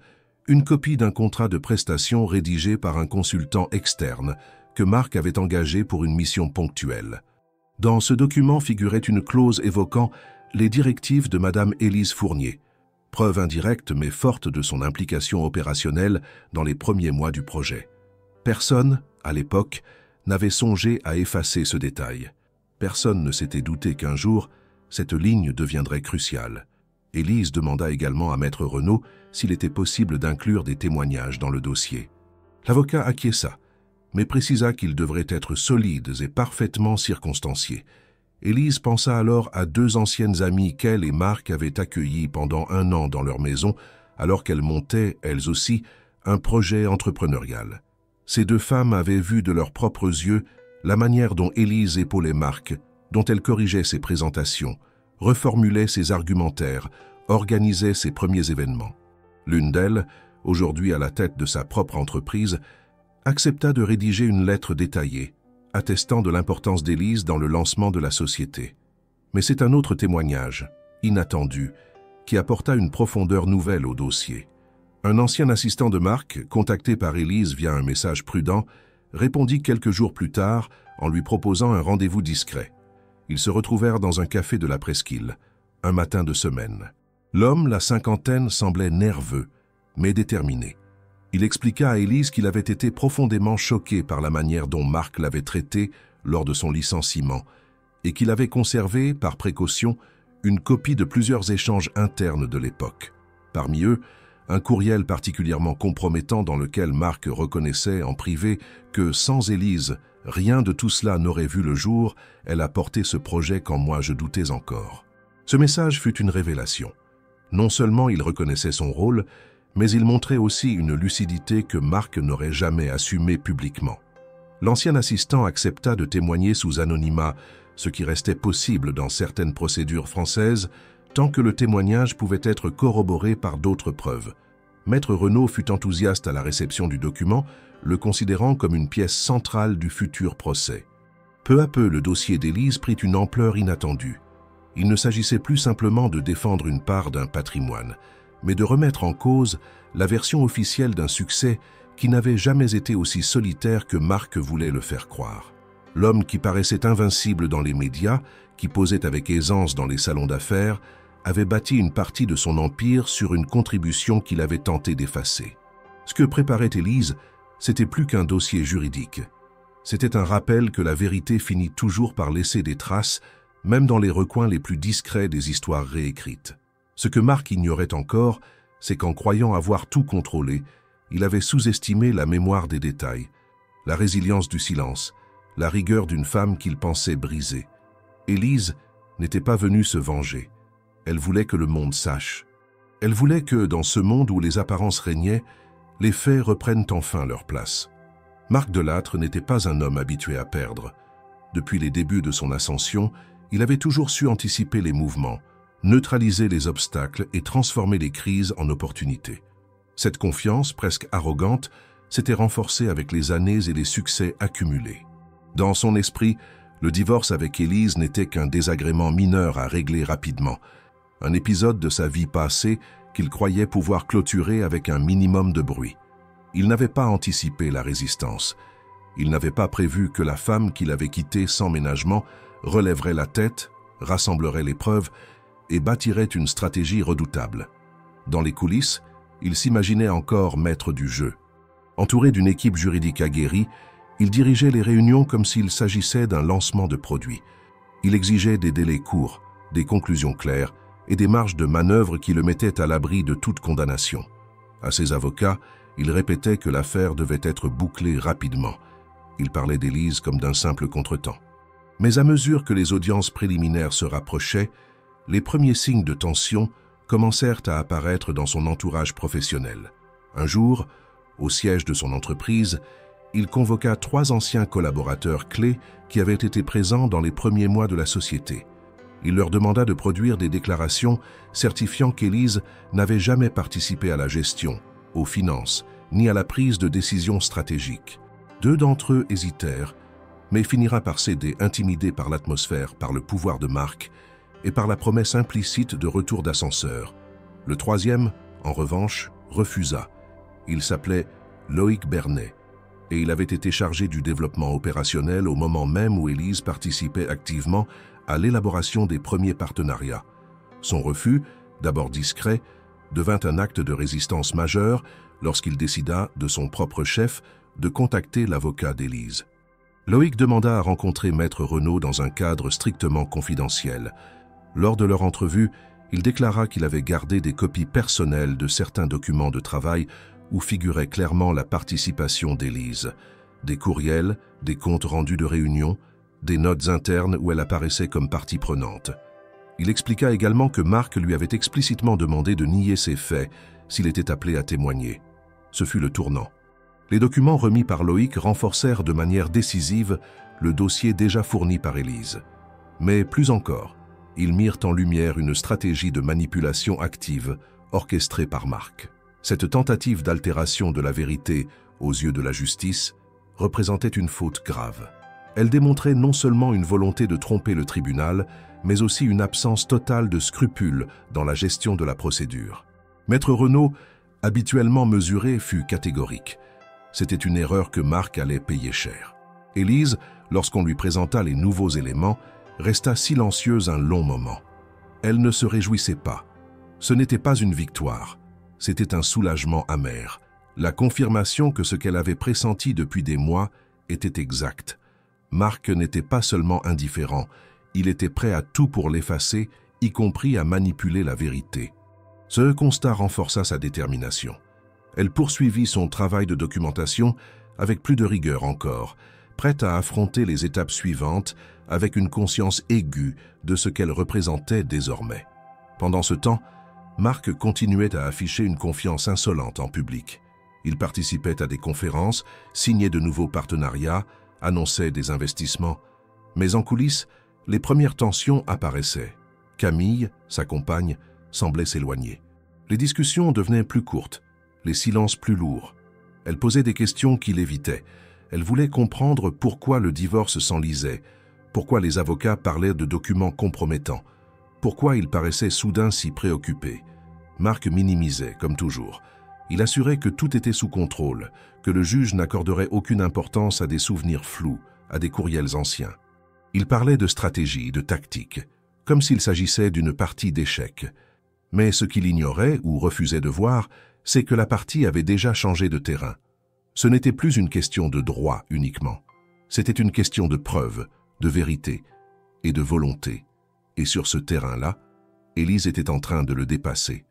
une copie d'un contrat de prestation rédigé par un consultant externe que Mark avait engagé pour une mission ponctuelle. Dans ce document figurait une clause évoquant les directives de Madame Élise Fournier, preuve indirecte mais forte de son implication opérationnelle dans les premiers mois du projet. Personne, à l'époque, n'avait songé à effacer ce détail. Personne ne s'était douté qu'un jour, cette ligne deviendrait cruciale. Élise demanda également à Maître Renaud s'il était possible d'inclure des témoignages dans le dossier. L'avocat acquiesça, mais précisa qu'ils devraient être solides et parfaitement circonstanciés. Élise pensa alors à deux anciennes amies qu'elle et Marc avaient accueillies pendant 1 an dans leur maison, alors qu'elles montaient, elles aussi, un projet entrepreneurial. Ces deux femmes avaient vu de leurs propres yeux la manière dont Élise épaulait Marc, dont elle corrigeait ses présentations, reformulait ses argumentaires, organisait ses premiers événements. L'une d'elles, aujourd'hui à la tête de sa propre entreprise, accepta de rédiger une lettre détaillée, attestant de l'importance d'Élise dans le lancement de la société. Mais c'est un autre témoignage, inattendu, qui apporta une profondeur nouvelle au dossier. Un ancien assistant de Marc, contacté par Élise via un message prudent, répondit quelques jours plus tard en lui proposant un rendez-vous discret. Ils se retrouvèrent dans un café de la Presqu'île, un matin de semaine. L'homme, la cinquantaine, semblait nerveux, mais déterminé. Il expliqua à Élise qu'il avait été profondément choqué par la manière dont Marc l'avait traité lors de son licenciement et qu'il avait conservé, par précaution, une copie de plusieurs échanges internes de l'époque. Parmi eux, un courriel particulièrement compromettant dans lequel Marc reconnaissait en privé que sans Élise, rien de tout cela n'aurait vu le jour, elle a porté ce projet quand moi je doutais encore. Ce message fut une révélation. Non seulement il reconnaissait son rôle, mais il montrait aussi une lucidité que Marc n'aurait jamais assumée publiquement. L'ancien assistant accepta de témoigner sous anonymat, ce qui restait possible dans certaines procédures françaises, tant que le témoignage pouvait être corroboré par d'autres preuves. Maître Renaud fut enthousiaste à la réception du document, le considérant comme une pièce centrale du futur procès. Peu à peu, le dossier d'Élise prit une ampleur inattendue. Il ne s'agissait plus simplement de défendre une part d'un patrimoine, mais de remettre en cause la version officielle d'un succès qui n'avait jamais été aussi solitaire que Marc voulait le faire croire. L'homme qui paraissait invincible dans les médias, qui posait avec aisance dans les salons d'affaires, avait bâti une partie de son empire sur une contribution qu'il avait tenté d'effacer. Ce que préparait Élise, c'était plus qu'un dossier juridique. C'était un rappel que la vérité finit toujours par laisser des traces, même dans les recoins les plus discrets des histoires réécrites. Ce que Marc ignorait encore, c'est qu'en croyant avoir tout contrôlé, il avait sous-estimé la mémoire des détails, la résilience du silence, la rigueur d'une femme qu'il pensait brisée. Élise n'était pas venue se venger. Elle voulait que le monde sache. Elle voulait que, dans ce monde où les apparences régnaient, les faits reprennent enfin leur place. Marc Delattre n'était pas un homme habitué à perdre. Depuis les débuts de son ascension, il avait toujours su anticiper les mouvements, neutraliser les obstacles et transformer les crises en opportunités. Cette confiance, presque arrogante, s'était renforcée avec les années et les succès accumulés. Dans son esprit, le divorce avec Élise n'était qu'un désagrément mineur à régler rapidement, un épisode de sa vie passée qu'il croyait pouvoir clôturer avec un minimum de bruit. Il n'avait pas anticipé la résistance. Il n'avait pas prévu que la femme qu'il avait quittée sans ménagement relèverait la tête, rassemblerait les preuves et bâtirait une stratégie redoutable. Dans les coulisses, il s'imaginait encore maître du jeu. Entouré d'une équipe juridique aguerrie, il dirigeait les réunions comme s'il s'agissait d'un lancement de produit. Il exigeait des délais courts, des conclusions claires et des marges de manœuvre qui le mettaient à l'abri de toute condamnation. À ses avocats, il répétait que l'affaire devait être bouclée rapidement. Il parlait d'Élise comme d'un simple contretemps. Mais à mesure que les audiences préliminaires se rapprochaient, les premiers signes de tension commencèrent à apparaître dans son entourage professionnel. Un jour, au siège de son entreprise, il convoqua 3 anciens collaborateurs clés qui avaient été présents dans les premiers mois de la société. Il leur demanda de produire des déclarations certifiant qu'Élise n'avait jamais participé à la gestion, aux finances, ni à la prise de décisions stratégiques. 2 d'entre eux hésitèrent, mais finira par céder, intimidé par l'atmosphère, par le pouvoir de Marc et par la promesse implicite de retour d'ascenseur. Le 3e, en revanche, refusa. Il s'appelait Loïc Bernet et il avait été chargé du développement opérationnel au moment même où Élise participait activement à l'élaboration des premiers partenariats. Son refus, d'abord discret, devint un acte de résistance majeur lorsqu'il décida, de son propre chef, de contacter l'avocat d'Élise. Loïc demanda à rencontrer Maître Renaud dans un cadre strictement confidentiel. Lors de leur entrevue, il déclara qu'il avait gardé des copies personnelles de certains documents de travail où figurait clairement la participation d'Élise, des courriels, des comptes rendus de réunions, des notes internes où elle apparaissait comme partie prenante. Il expliqua également que Marc lui avait explicitement demandé de nier ses faits s'il était appelé à témoigner. Ce fut le tournant. Les documents remis par Loïc renforcèrent de manière décisive le dossier déjà fourni par Élise. Mais plus encore, ils mirent en lumière une stratégie de manipulation active orchestrée par Marc. Cette tentative d'altération de la vérité aux yeux de la justice représentait une faute grave. Elle démontrait non seulement une volonté de tromper le tribunal, mais aussi une absence totale de scrupules dans la gestion de la procédure. Maître Renaud, habituellement mesuré, fut catégorique. C'était une erreur que Marc allait payer cher. Élise, lorsqu'on lui présenta les nouveaux éléments, resta silencieuse un long moment. Elle ne se réjouissait pas. Ce n'était pas une victoire, c'était un soulagement amer. La confirmation que ce qu'elle avait pressenti depuis des mois était exact. Marc n'était pas seulement indifférent, il était prêt à tout pour l'effacer, y compris à manipuler la vérité. Ce constat renforça sa détermination. Elle poursuivit son travail de documentation avec plus de rigueur encore, prête à affronter les étapes suivantes avec une conscience aiguë de ce qu'elle représentait désormais. Pendant ce temps, Marc continuait à afficher une confiance insolente en public. Il participait à des conférences, signait de nouveaux partenariats, annonçait des investissements. Mais en coulisses, les premières tensions apparaissaient. Camille, sa compagne, semblait s'éloigner. Les discussions devenaient plus courtes, les silences plus lourds. Elle posait des questions qu'il évitait. Elle voulait comprendre pourquoi le divorce s'enlisait, pourquoi les avocats parlaient de documents compromettants, pourquoi il paraissait soudain si préoccupé. Marc minimisait, comme toujours. Il assurait que tout était sous contrôle, que le juge n'accorderait aucune importance à des souvenirs flous, à des courriels anciens. Il parlait de stratégie, de tactique, comme s'il s'agissait d'une partie d'échecs. Mais ce qu'il ignorait ou refusait de voir, c'est que la partie avait déjà changé de terrain. Ce n'était plus une question de droit uniquement. C'était une question de preuve, de vérité et de volonté. Et sur ce terrain-là, Élise était en train de le dépasser.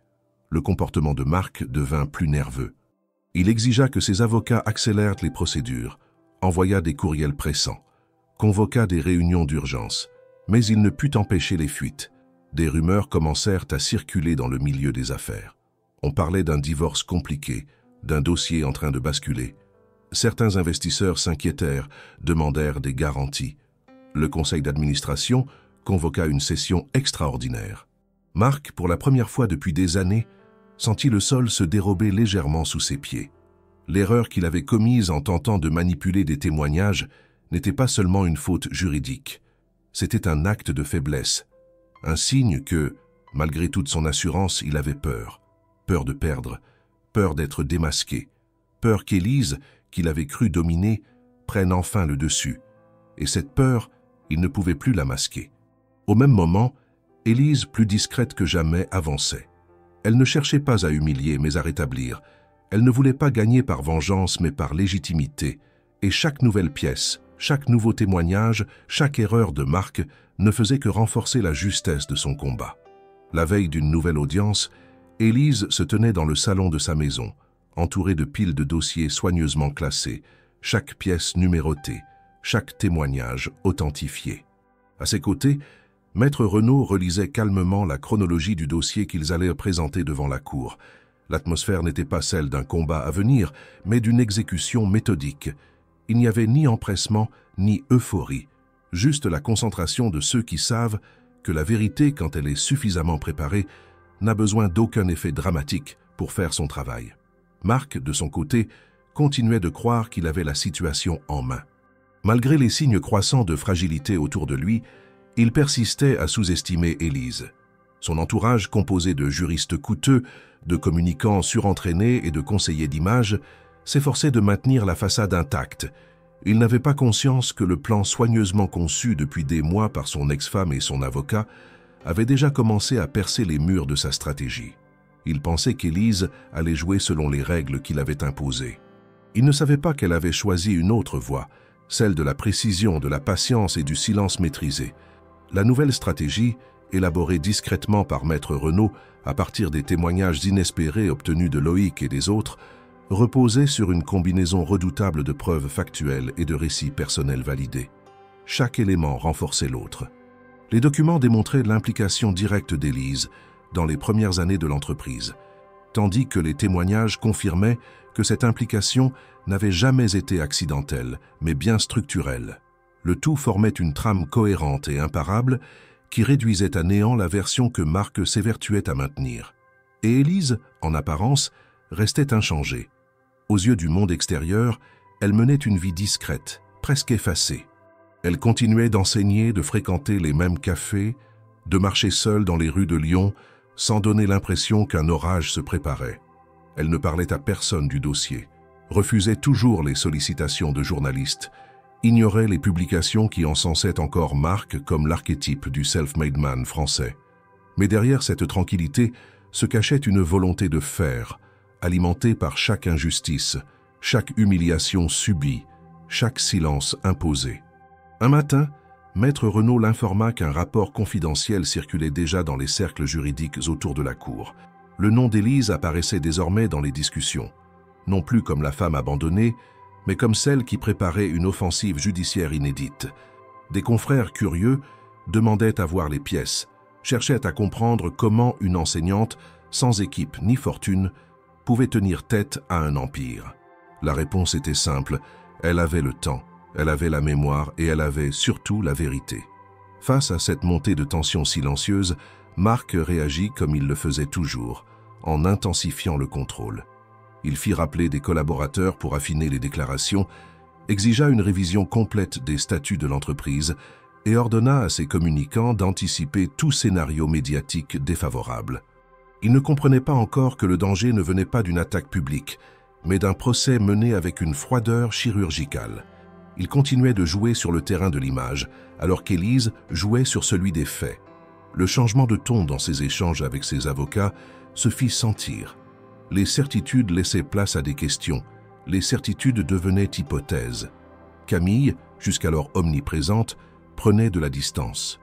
Le comportement de Marc devint plus nerveux. Il exigea que ses avocats accélèrent les procédures, envoya des courriels pressants, convoqua des réunions d'urgence, mais il ne put empêcher les fuites. Des rumeurs commencèrent à circuler dans le milieu des affaires. On parlait d'un divorce compliqué, d'un dossier en train de basculer. Certains investisseurs s'inquiétèrent, demandèrent des garanties. Le conseil d'administration convoqua une session extraordinaire. Marc, pour la première fois depuis des années, sentit le sol se dérober légèrement sous ses pieds. L'erreur qu'il avait commise en tentant de manipuler des témoignages n'était pas seulement une faute juridique. C'était un acte de faiblesse, un signe que, malgré toute son assurance, il avait peur. Peur de perdre, peur d'être démasqué, peur qu'Élise, qu'il avait cru dominer, prenne enfin le dessus. Et cette peur, il ne pouvait plus la masquer. Au même moment, Élise, plus discrète que jamais, avançait. Elle ne cherchait pas à humilier, mais à rétablir. Elle ne voulait pas gagner par vengeance, mais par légitimité. Et chaque nouvelle pièce, chaque nouveau témoignage, chaque erreur de Marc ne faisait que renforcer la justesse de son combat. La veille d'une nouvelle audience, Élise se tenait dans le salon de sa maison, entourée de piles de dossiers soigneusement classés, chaque pièce numérotée, chaque témoignage authentifié. À ses côtés, Maître Renaud relisait calmement la chronologie du dossier qu'ils allaient présenter devant la cour. L'atmosphère n'était pas celle d'un combat à venir, mais d'une exécution méthodique. Il n'y avait ni empressement, ni euphorie, juste la concentration de ceux qui savent que la vérité, quand elle est suffisamment préparée, n'a besoin d'aucun effet dramatique pour faire son travail. Marc, de son côté, continuait de croire qu'il avait la situation en main. Malgré les signes croissants de fragilité autour de lui, il persistait à sous-estimer Élise. Son entourage, composé de juristes coûteux, de communicants surentraînés et de conseillers d'image, s'efforçait de maintenir la façade intacte. Il n'avait pas conscience que le plan soigneusement conçu depuis des mois par son ex-femme et son avocat avait déjà commencé à percer les murs de sa stratégie. Il pensait qu'Élise allait jouer selon les règles qu'il avait imposées. Il ne savait pas qu'elle avait choisi une autre voie, celle de la précision, de la patience et du silence maîtrisé. La nouvelle stratégie, élaborée discrètement par Maître Renaud à partir des témoignages inespérés obtenus de Loïc et des autres, reposait sur une combinaison redoutable de preuves factuelles et de récits personnels validés. chaque élément renforçait l'autre. Les documents démontraient l'implication directe d'Élise dans les premières années de l'entreprise, tandis que les témoignages confirmaient que cette implication n'avait jamais été accidentelle, mais bien structurelle. Le tout formait une trame cohérente et imparable qui réduisait à néant la version que Marc s'évertuait à maintenir. Et Élise, en apparence, restait inchangée. Aux yeux du monde extérieur, elle menait une vie discrète, presque effacée. Elle continuait d'enseigner, de fréquenter les mêmes cafés, de marcher seule dans les rues de Lyon, sans donner l'impression qu'un orage se préparait. Elle ne parlait à personne du dossier, refusait toujours les sollicitations de journalistes, ignorait les publications qui encensaient encore Marc comme l'archétype du self-made man français. Mais derrière cette tranquillité se cachait une volonté de faire, alimentée par chaque injustice, chaque humiliation subie, chaque silence imposé. Un matin, Maître Renaud l'informa qu'un rapport confidentiel circulait déjà dans les cercles juridiques autour de la cour. Le nom d'Élise apparaissait désormais dans les discussions, non plus comme la femme abandonnée, mais comme celle qui préparait une offensive judiciaire inédite. Des confrères curieux demandaient à voir les pièces, cherchaient à comprendre comment une enseignante, sans équipe ni fortune, pouvait tenir tête à un empire. La réponse était simple, elle avait le temps, elle avait la mémoire et elle avait surtout la vérité. Face à cette montée de tension silencieuse, Marc réagit comme il le faisait toujours, en intensifiant le contrôle. Il fit rappeler des collaborateurs pour affiner les déclarations, exigea une révision complète des statuts de l'entreprise et ordonna à ses communicants d'anticiper tout scénario médiatique défavorable. Il ne comprenait pas encore que le danger ne venait pas d'une attaque publique, mais d'un procès mené avec une froideur chirurgicale. Il continuait de jouer sur le terrain de l'image, alors qu'Élise jouait sur celui des faits. Le changement de ton dans ses échanges avec ses avocats se fit sentir. Les certitudes laissaient place à des questions, les certitudes devenaient hypothèses. Camille, jusqu'alors omniprésente, prenait de la distance.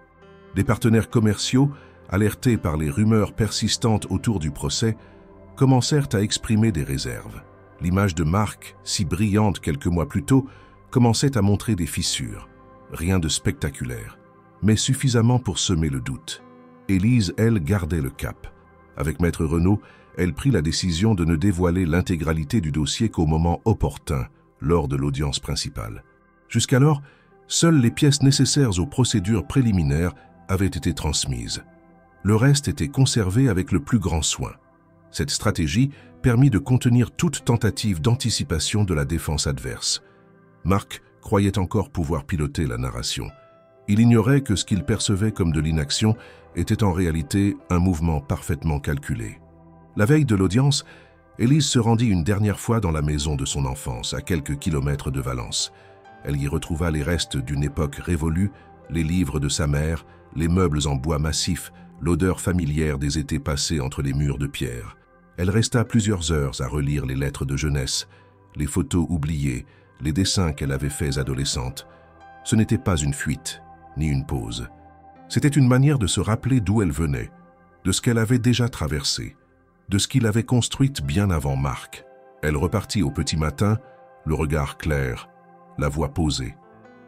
Des partenaires commerciaux, alertés par les rumeurs persistantes autour du procès, commencèrent à exprimer des réserves. L'image de Marc, si brillante quelques mois plus tôt, commençait à montrer des fissures. Rien de spectaculaire, mais suffisamment pour semer le doute. Élise, elle, gardait le cap. Avec Maître Renaud, elle prit la décision de ne dévoiler l'intégralité du dossier qu'au moment opportun, lors de l'audience principale. Jusqu'alors, seules les pièces nécessaires aux procédures préliminaires avaient été transmises. Le reste était conservé avec le plus grand soin. Cette stratégie permit de contenir toute tentative d'anticipation de la défense adverse. Marc croyait encore pouvoir piloter la narration. Il ignorait que ce qu'il percevait comme de l'inaction était en réalité un mouvement parfaitement calculé. La veille de l'audience, Élise se rendit une dernière fois dans la maison de son enfance, à quelques kilomètres de Valence. Elle y retrouva les restes d'une époque révolue, les livres de sa mère, les meubles en bois massif, l'odeur familière des étés passés entre les murs de pierre. Elle resta plusieurs heures à relire les lettres de jeunesse, les photos oubliées, les dessins qu'elle avait faits adolescente. Ce n'était pas une fuite, ni une pause. C'était une manière de se rappeler d'où elle venait, de ce qu'elle avait déjà traversé, de ce qu'il avait construit bien avant Marc. Elle repartit au petit matin, le regard clair, la voix posée.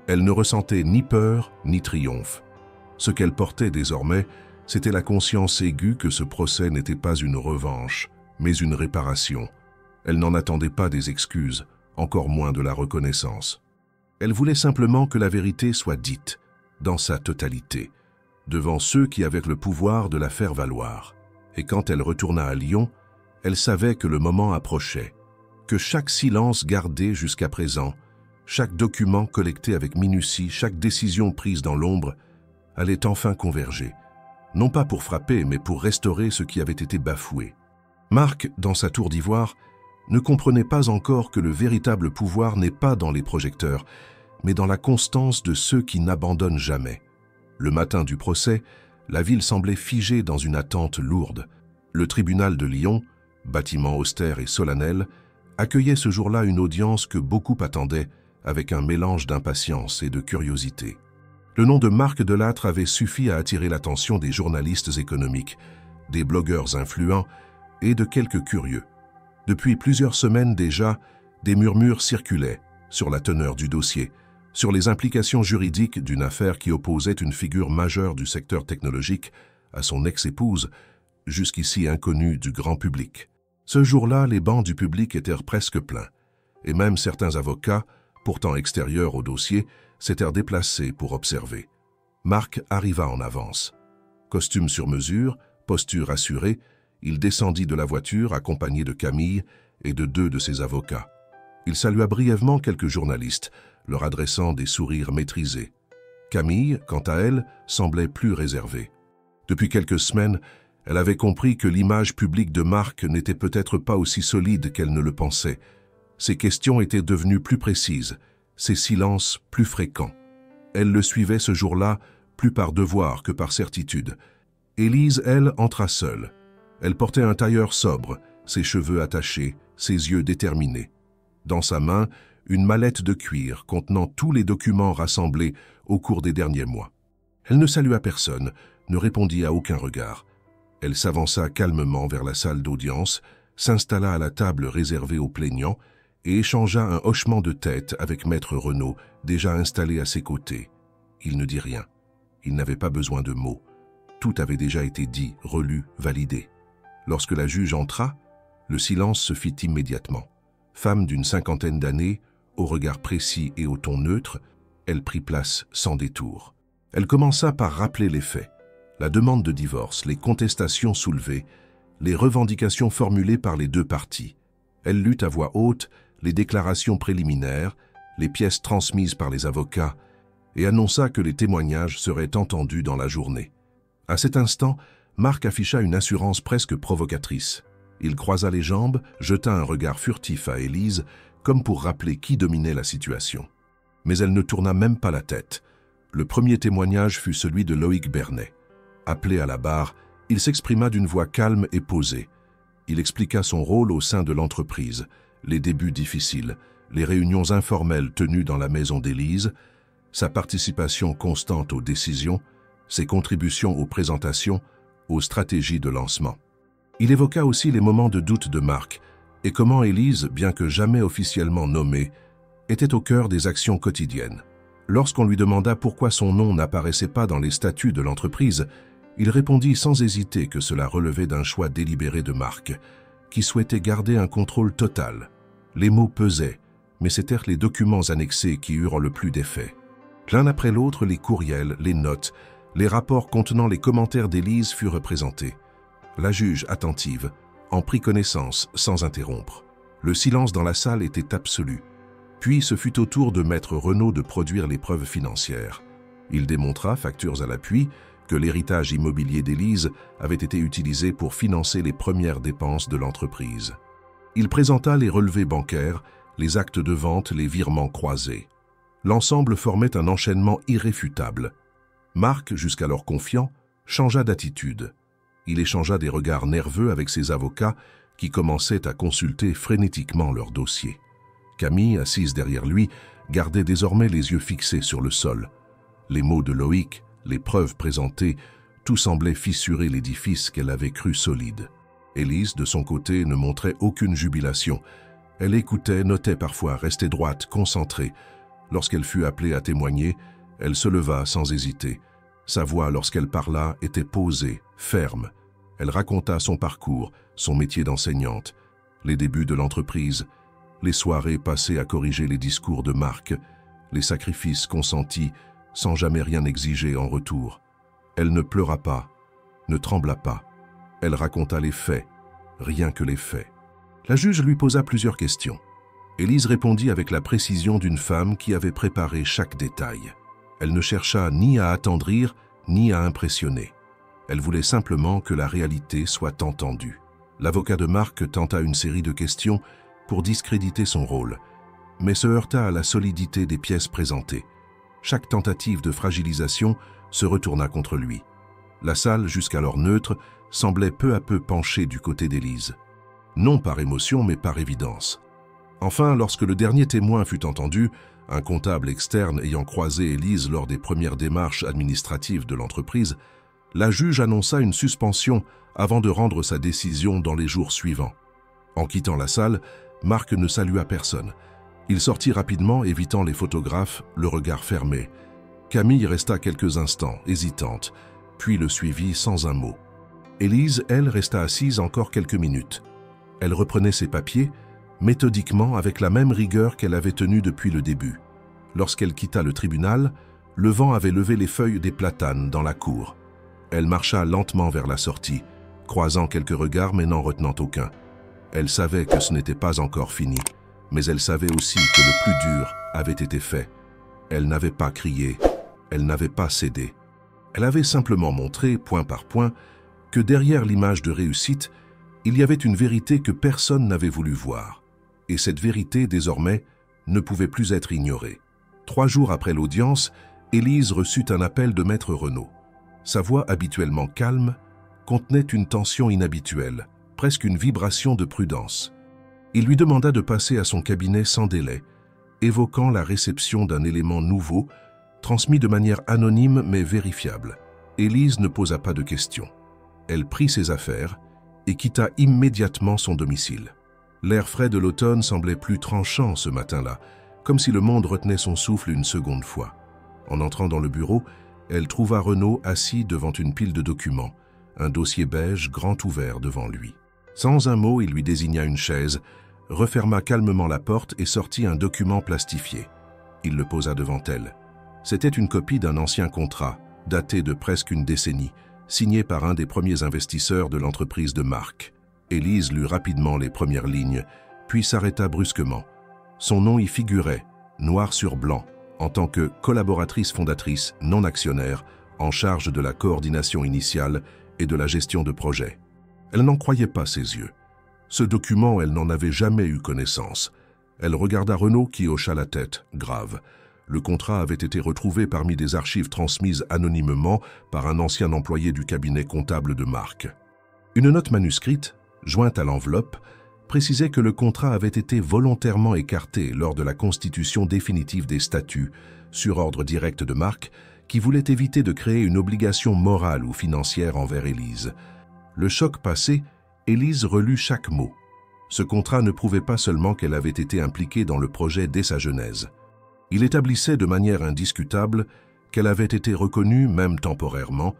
Elle ne ressentait ni peur, ni triomphe. Ce qu'elle portait désormais, c'était la conscience aiguë que ce procès n'était pas une revanche, mais une réparation. Elle n'en attendait pas des excuses, encore moins de la reconnaissance. Elle voulait simplement que la vérité soit dite, dans sa totalité, devant ceux qui avaient le pouvoir de la faire valoir. Et quand elle retourna à Lyon, elle savait que le moment approchait, que chaque silence gardé jusqu'à présent, chaque document collecté avec minutie, chaque décision prise dans l'ombre, allait enfin converger, non pas pour frapper, mais pour restaurer ce qui avait été bafoué. Marc, dans sa tour d'ivoire, ne comprenait pas encore que le véritable pouvoir n'est pas dans les projecteurs, mais dans la constance de ceux qui n'abandonnent jamais. Le matin du procès, la ville semblait figée dans une attente lourde. Le tribunal de Lyon, bâtiment austère et solennel, accueillait ce jour-là une audience que beaucoup attendaient avec un mélange d'impatience et de curiosité. Le nom de Marc Delattre avait suffi à attirer l'attention des journalistes économiques, des blogueurs influents et de quelques curieux. Depuis plusieurs semaines déjà, des murmures circulaient sur la teneur du dossier, sur les implications juridiques d'une affaire qui opposait une figure majeure du secteur technologique à son ex-épouse, jusqu'ici inconnue du grand public. Ce jour-là, les bancs du public étaient presque pleins, et même certains avocats, pourtant extérieurs au dossier, s'étaient déplacés pour observer. Marc arriva en avance. Costume sur mesure, posture assurée, il descendit de la voiture accompagné de Camille et de 2 de ses avocats. Il salua brièvement quelques journalistes, leur adressant des sourires maîtrisés. Camille, quant à elle, semblait plus réservée. Depuis quelques semaines, elle avait compris que l'image publique de Marc n'était peut-être pas aussi solide qu'elle ne le pensait. Ses questions étaient devenues plus précises, ses silences plus fréquents. Elle le suivait ce jour-là, plus par devoir que par certitude. Élise, elle, entra seule. Elle portait un tailleur sobre, ses cheveux attachés, ses yeux déterminés. Dans sa main, une mallette de cuir contenant tous les documents rassemblés au cours des derniers mois. Elle ne salua personne, ne répondit à aucun regard. Elle s'avança calmement vers la salle d'audience, s'installa à la table réservée aux plaignants et échangea un hochement de tête avec Maître Renaud, déjà installé à ses côtés. Il ne dit rien. Il n'avait pas besoin de mots. Tout avait déjà été dit, relu, validé. Lorsque la juge entra, le silence se fit immédiatement. Femme d'une 50aine d'années, au regard précis et au ton neutre, elle prit place sans détour. Elle commença par rappeler les faits. La demande de divorce, les contestations soulevées, les revendications formulées par les 2 parties. Elle lut à voix haute les déclarations préliminaires, les pièces transmises par les avocats, et annonça que les témoignages seraient entendus dans la journée. À cet instant, Marc afficha une assurance presque provocatrice. Il croisa les jambes, jeta un regard furtif à Élise, comme pour rappeler qui dominait la situation. Mais elle ne tourna même pas la tête. Le premier témoignage fut celui de Loïc Bernet. Appelé à la barre, il s'exprima d'une voix calme et posée. Il expliqua son rôle au sein de l'entreprise, les débuts difficiles, les réunions informelles tenues dans la maison d'Élise, sa participation constante aux décisions, ses contributions aux présentations, aux stratégies de lancement. Il évoqua aussi les moments de doute de Marc et comment Élise, bien que jamais officiellement nommée, était au cœur des actions quotidiennes. Lorsqu'on lui demanda pourquoi son nom n'apparaissait pas dans les statuts de l'entreprise, il répondit sans hésiter que cela relevait d'un choix délibéré de Marc, qui souhaitait garder un contrôle total. Les mots pesaient, mais c'étaient les documents annexés qui eurent le plus d'effet. L'un après l'autre, les courriels, les notes, les rapports contenant les commentaires d'Élise furent présentés. La juge, attentive, en prit connaissance sans interrompre. Le silence dans la salle était absolu. Puis ce fut au tour de Maître Renaud de produire les preuves financières. Il démontra, factures à l'appui, que l'héritage immobilier d'Élise avait été utilisé pour financer les premières dépenses de l'entreprise. Il présenta les relevés bancaires, les actes de vente, les virements croisés. L'ensemble formait un enchaînement irréfutable. Marc, jusqu'alors confiant, changea d'attitude. Il échangea des regards nerveux avec ses avocats qui commençaient à consulter frénétiquement leur dossier. Camille, assise derrière lui, gardait désormais les yeux fixés sur le sol. Les mots de Loïc, les preuves présentées, tout semblait fissurer l'édifice qu'elle avait cru solide. Élise, de son côté, ne montrait aucune jubilation. Elle écoutait, notait parfois, restait droite, concentrée. Lorsqu'elle fut appelée à témoigner, elle se leva sans hésiter. Sa voix, lorsqu'elle parla, était posée, ferme. Elle raconta son parcours, son métier d'enseignante, les débuts de l'entreprise, les soirées passées à corriger les discours de Marc, les sacrifices consentis sans jamais rien exiger en retour. Elle ne pleura pas, ne trembla pas. Elle raconta les faits, rien que les faits. La juge lui posa plusieurs questions. Élise répondit avec la précision d'une femme qui avait préparé chaque détail. Elle ne chercha ni à attendrir, ni à impressionner. Elle voulait simplement que la réalité soit entendue. L'avocat de Marc tenta une série de questions pour discréditer son rôle, mais se heurta à la solidité des pièces présentées. Chaque tentative de fragilisation se retourna contre lui. La salle, jusqu'alors neutre, semblait peu à peu pencher du côté d'Élise. Non par émotion, mais par évidence. Enfin, lorsque le dernier témoin fut entendu, un comptable externe ayant croisé Élise lors des premières démarches administratives de l'entreprise, la juge annonça une suspension avant de rendre sa décision dans les jours suivants. En quittant la salle, Marc ne salua personne, Il sortit rapidement, évitant les photographes, le regard fermé. Camille resta quelques instants, hésitante, puis le suivit sans un mot. Élise, elle, resta assise encore quelques minutes. Elle reprenait ses papiers, méthodiquement, avec la même rigueur qu'elle avait tenue depuis le début. Lorsqu'elle quitta le tribunal, le vent avait levé les feuilles des platanes dans la cour. Elle marcha lentement vers la sortie, croisant quelques regards mais n'en retenant aucun. Elle savait que ce n'était pas encore fini, mais elle savait aussi que le plus dur avait été fait. Elle n'avait pas crié, elle n'avait pas cédé. Elle avait simplement montré, point par point, que derrière l'image de réussite, il y avait une vérité que personne n'avait voulu voir. Et cette vérité, désormais, ne pouvait plus être ignorée. 3 jours après l'audience, Élise reçut un appel de Maître Renaud. Sa voix habituellement calme contenait une tension inhabituelle, presque une vibration de prudence. Il lui demanda de passer à son cabinet sans délai, évoquant la réception d'un élément nouveau, transmis de manière anonyme mais vérifiable. Élise ne posa pas de questions. Elle prit ses affaires et quitta immédiatement son domicile. L'air frais de l'automne semblait plus tranchant ce matin-là, comme si le monde retenait son souffle une seconde fois. En entrant dans le bureau, elle trouva Renaud assis devant une pile de documents, un dossier beige grand ouvert devant lui. Sans un mot, il lui désigna une chaise, referma calmement la porte et sortit un document plastifié. Il le posa devant elle. C'était une copie d'un ancien contrat, daté de presque une décennie, signé par un des premiers investisseurs de l'entreprise de Marc. Élise lut rapidement les premières lignes, puis s'arrêta brusquement. Son nom y figurait, noir sur blanc, en tant que collaboratrice fondatrice non actionnaire en charge de la coordination initiale et de la gestion de projet. Elle n'en croyait pas ses yeux. Ce document, elle n'en avait jamais eu connaissance. Elle regarda Renaud qui hocha la tête, grave. Le contrat avait été retrouvé parmi des archives transmises anonymement par un ancien employé du cabinet comptable de Marc. Une note manuscrite, jointe à l'enveloppe, précisait que le contrat avait été volontairement écarté lors de la constitution définitive des statuts, sur ordre direct de Marc, qui voulait éviter de créer une obligation morale ou financière envers Élise. Le choc passé, Élise relut chaque mot. Ce contrat ne prouvait pas seulement qu'elle avait été impliquée dans le projet dès sa genèse. Il établissait de manière indiscutable qu'elle avait été reconnue, même temporairement,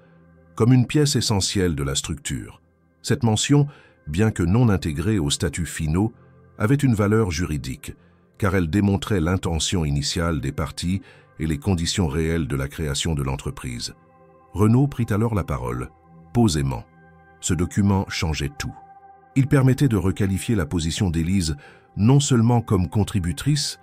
comme une pièce essentielle de la structure. Cette mention, bien que non intégrée aux statuts finaux, avait une valeur juridique, car elle démontrait l'intention initiale des parties et les conditions réelles de la création de l'entreprise. Renaud prit alors la parole, posément. Ce document changeait tout. Il permettait de requalifier la position d'Élise non seulement comme contributrice,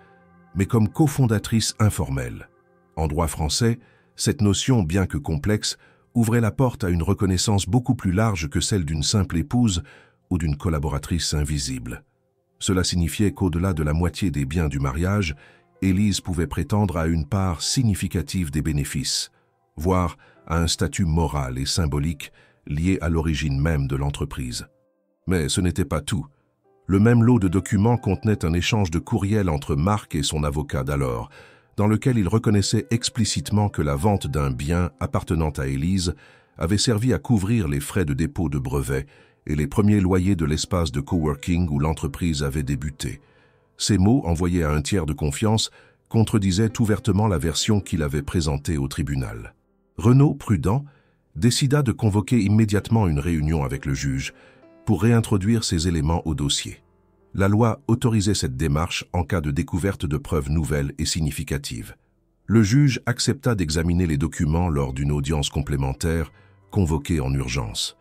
mais comme cofondatrice informelle. En droit français, cette notion, bien que complexe, ouvrait la porte à une reconnaissance beaucoup plus large que celle d'une simple épouse ou d'une collaboratrice invisible. Cela signifiait qu'au-delà de la moitié des biens du mariage, Élise pouvait prétendre à une part significative des bénéfices, voire à un statut moral et symbolique lié à l'origine même de l'entreprise. Mais ce n'était pas tout. Le même lot de documents contenait un échange de courriels entre Marc et son avocat d'alors, dans lequel il reconnaissait explicitement que la vente d'un bien appartenant à Élise avait servi à couvrir les frais de dépôt de brevets et les premiers loyers de l'espace de coworking où l'entreprise avait débuté. Ces mots, envoyés à un tiers de confiance, contredisaient ouvertement la version qu'il avait présentée au tribunal. Renaud, prudent, décida de convoquer immédiatement une réunion avec le juge pour réintroduire ces éléments au dossier. La loi autorisait cette démarche en cas de découverte de preuves nouvelles et significatives. Le juge accepta d'examiner les documents lors d'une audience complémentaire convoquée en urgence.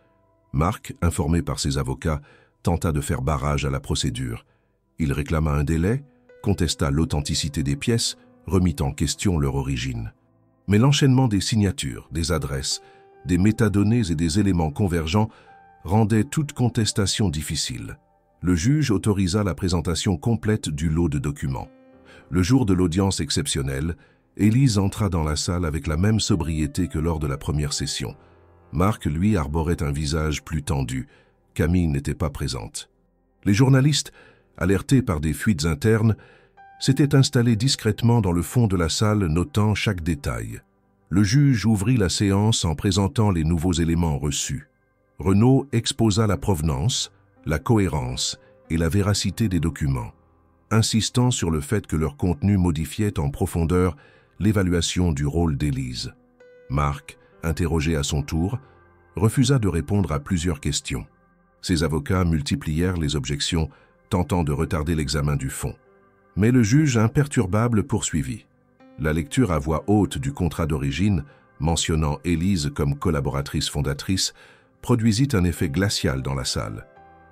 Marc, informé par ses avocats, tenta de faire barrage à la procédure. Il réclama un délai, contesta l'authenticité des pièces, remit en question leur origine. Mais l'enchaînement des signatures, des adresses, des métadonnées et des éléments convergents rendait toute contestation difficile. Le juge autorisa la présentation complète du lot de documents. Le jour de l'audience exceptionnelle, Élise entra dans la salle avec la même sobriété que lors de la première session. Marc, lui, arborait un visage plus tendu. Camille n'était pas présente. Les journalistes, alertés par des fuites internes, s'étaient installés discrètement dans le fond de la salle, notant chaque détail. Le juge ouvrit la séance en présentant les nouveaux éléments reçus. Renaud exposa la provenance, la cohérence et la véracité des documents. insistant sur le fait que leur contenu modifiait en profondeur l'évaluation du rôle d'Élise. Marc, interrogé à son tour, refusa de répondre à plusieurs questions. Ses avocats multiplièrent les objections, tentant de retarder l'examen du fond. Mais le juge imperturbable poursuivit. La lecture à voix haute du contrat d'origine, mentionnant Élise comme collaboratrice fondatrice, produisit un effet glacial dans la salle.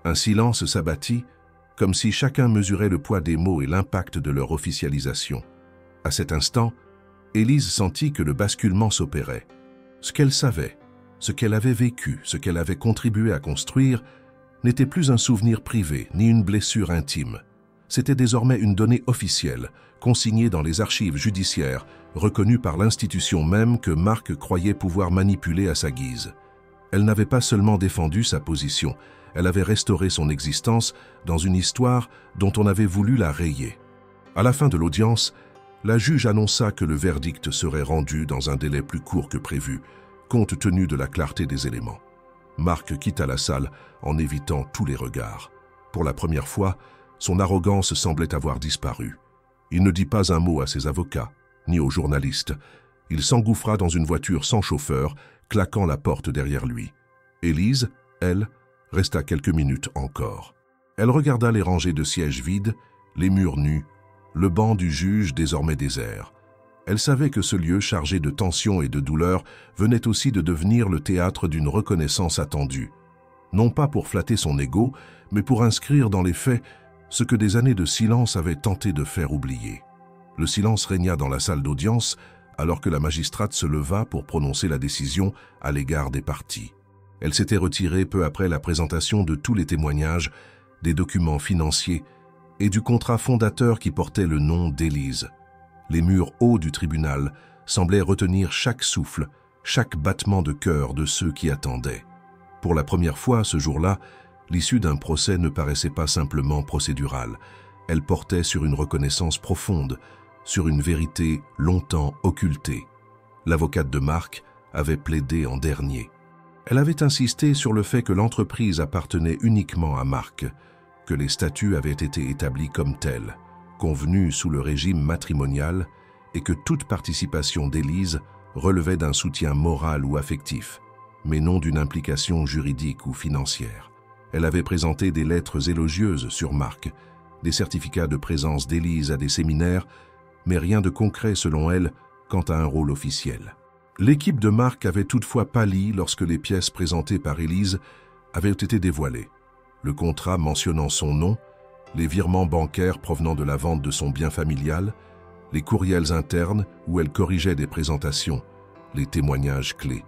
Un silence s'abattit, comme si chacun mesurait le poids des mots et l'impact de leur officialisation. À cet instant, Élise sentit que le basculement s'opérait. Ce qu'elle savait, ce qu'elle avait vécu, ce qu'elle avait contribué à construire, n'était plus un souvenir privé ni une blessure intime. C'était désormais une donnée officielle, consignée dans les archives judiciaires, reconnue par l'institution même que Marc croyait pouvoir manipuler à sa guise. Elle n'avait pas seulement défendu sa position, elle avait restauré son existence dans une histoire dont on avait voulu la rayer. À la fin de l'audience, la juge annonça que le verdict serait rendu dans un délai plus court que prévu, compte tenu de la clarté des éléments. Marc quitta la salle en évitant tous les regards. Pour la première fois, son arrogance semblait avoir disparu. Il ne dit pas un mot à ses avocats, ni aux journalistes. Il s'engouffra dans une voiture sans chauffeur, claquant la porte derrière lui. Élise, elle, resta quelques minutes encore. Elle regarda les rangées de sièges vides, les murs nus, le banc du juge désormais désert. Elle savait que ce lieu chargé de tension et de douleur venait aussi de devenir le théâtre d'une reconnaissance attendue. Non pas pour flatter son ego, mais pour inscrire dans les faits ce que des années de silence avaient tenté de faire oublier. Le silence régna dans la salle d'audience alors que la magistrate se leva pour prononcer la décision à l'égard des parties. Elle s'était retirée peu après la présentation de tous les témoignages, des documents financiers et du contrat fondateur qui portait le nom d'Élise. Les murs hauts du tribunal semblaient retenir chaque souffle, chaque battement de cœur de ceux qui attendaient. Pour la première fois ce jour-là, l'issue d'un procès ne paraissait pas simplement procédurale. Elle portait sur une reconnaissance profonde, sur une vérité longtemps occultée. L'avocate de Marc avait plaidé en dernier. Elle avait insisté sur le fait que l'entreprise appartenait uniquement à Marc, que les statuts avaient été établis comme tels, convenus sous le régime matrimonial, et que toute participation d'Élise relevait d'un soutien moral ou affectif, mais non d'une implication juridique ou financière. Elle avait présenté des lettres élogieuses sur Marc, des certificats de présence d'Élise à des séminaires, mais rien de concret selon elle quant à un rôle officiel. L'équipe de Marc avait toutefois pâli lorsque les pièces présentées par Élise avaient été dévoilées. Le contrat mentionnant son nom, les virements bancaires provenant de la vente de son bien familial, les courriels internes où elle corrigeait des présentations, les témoignages clés.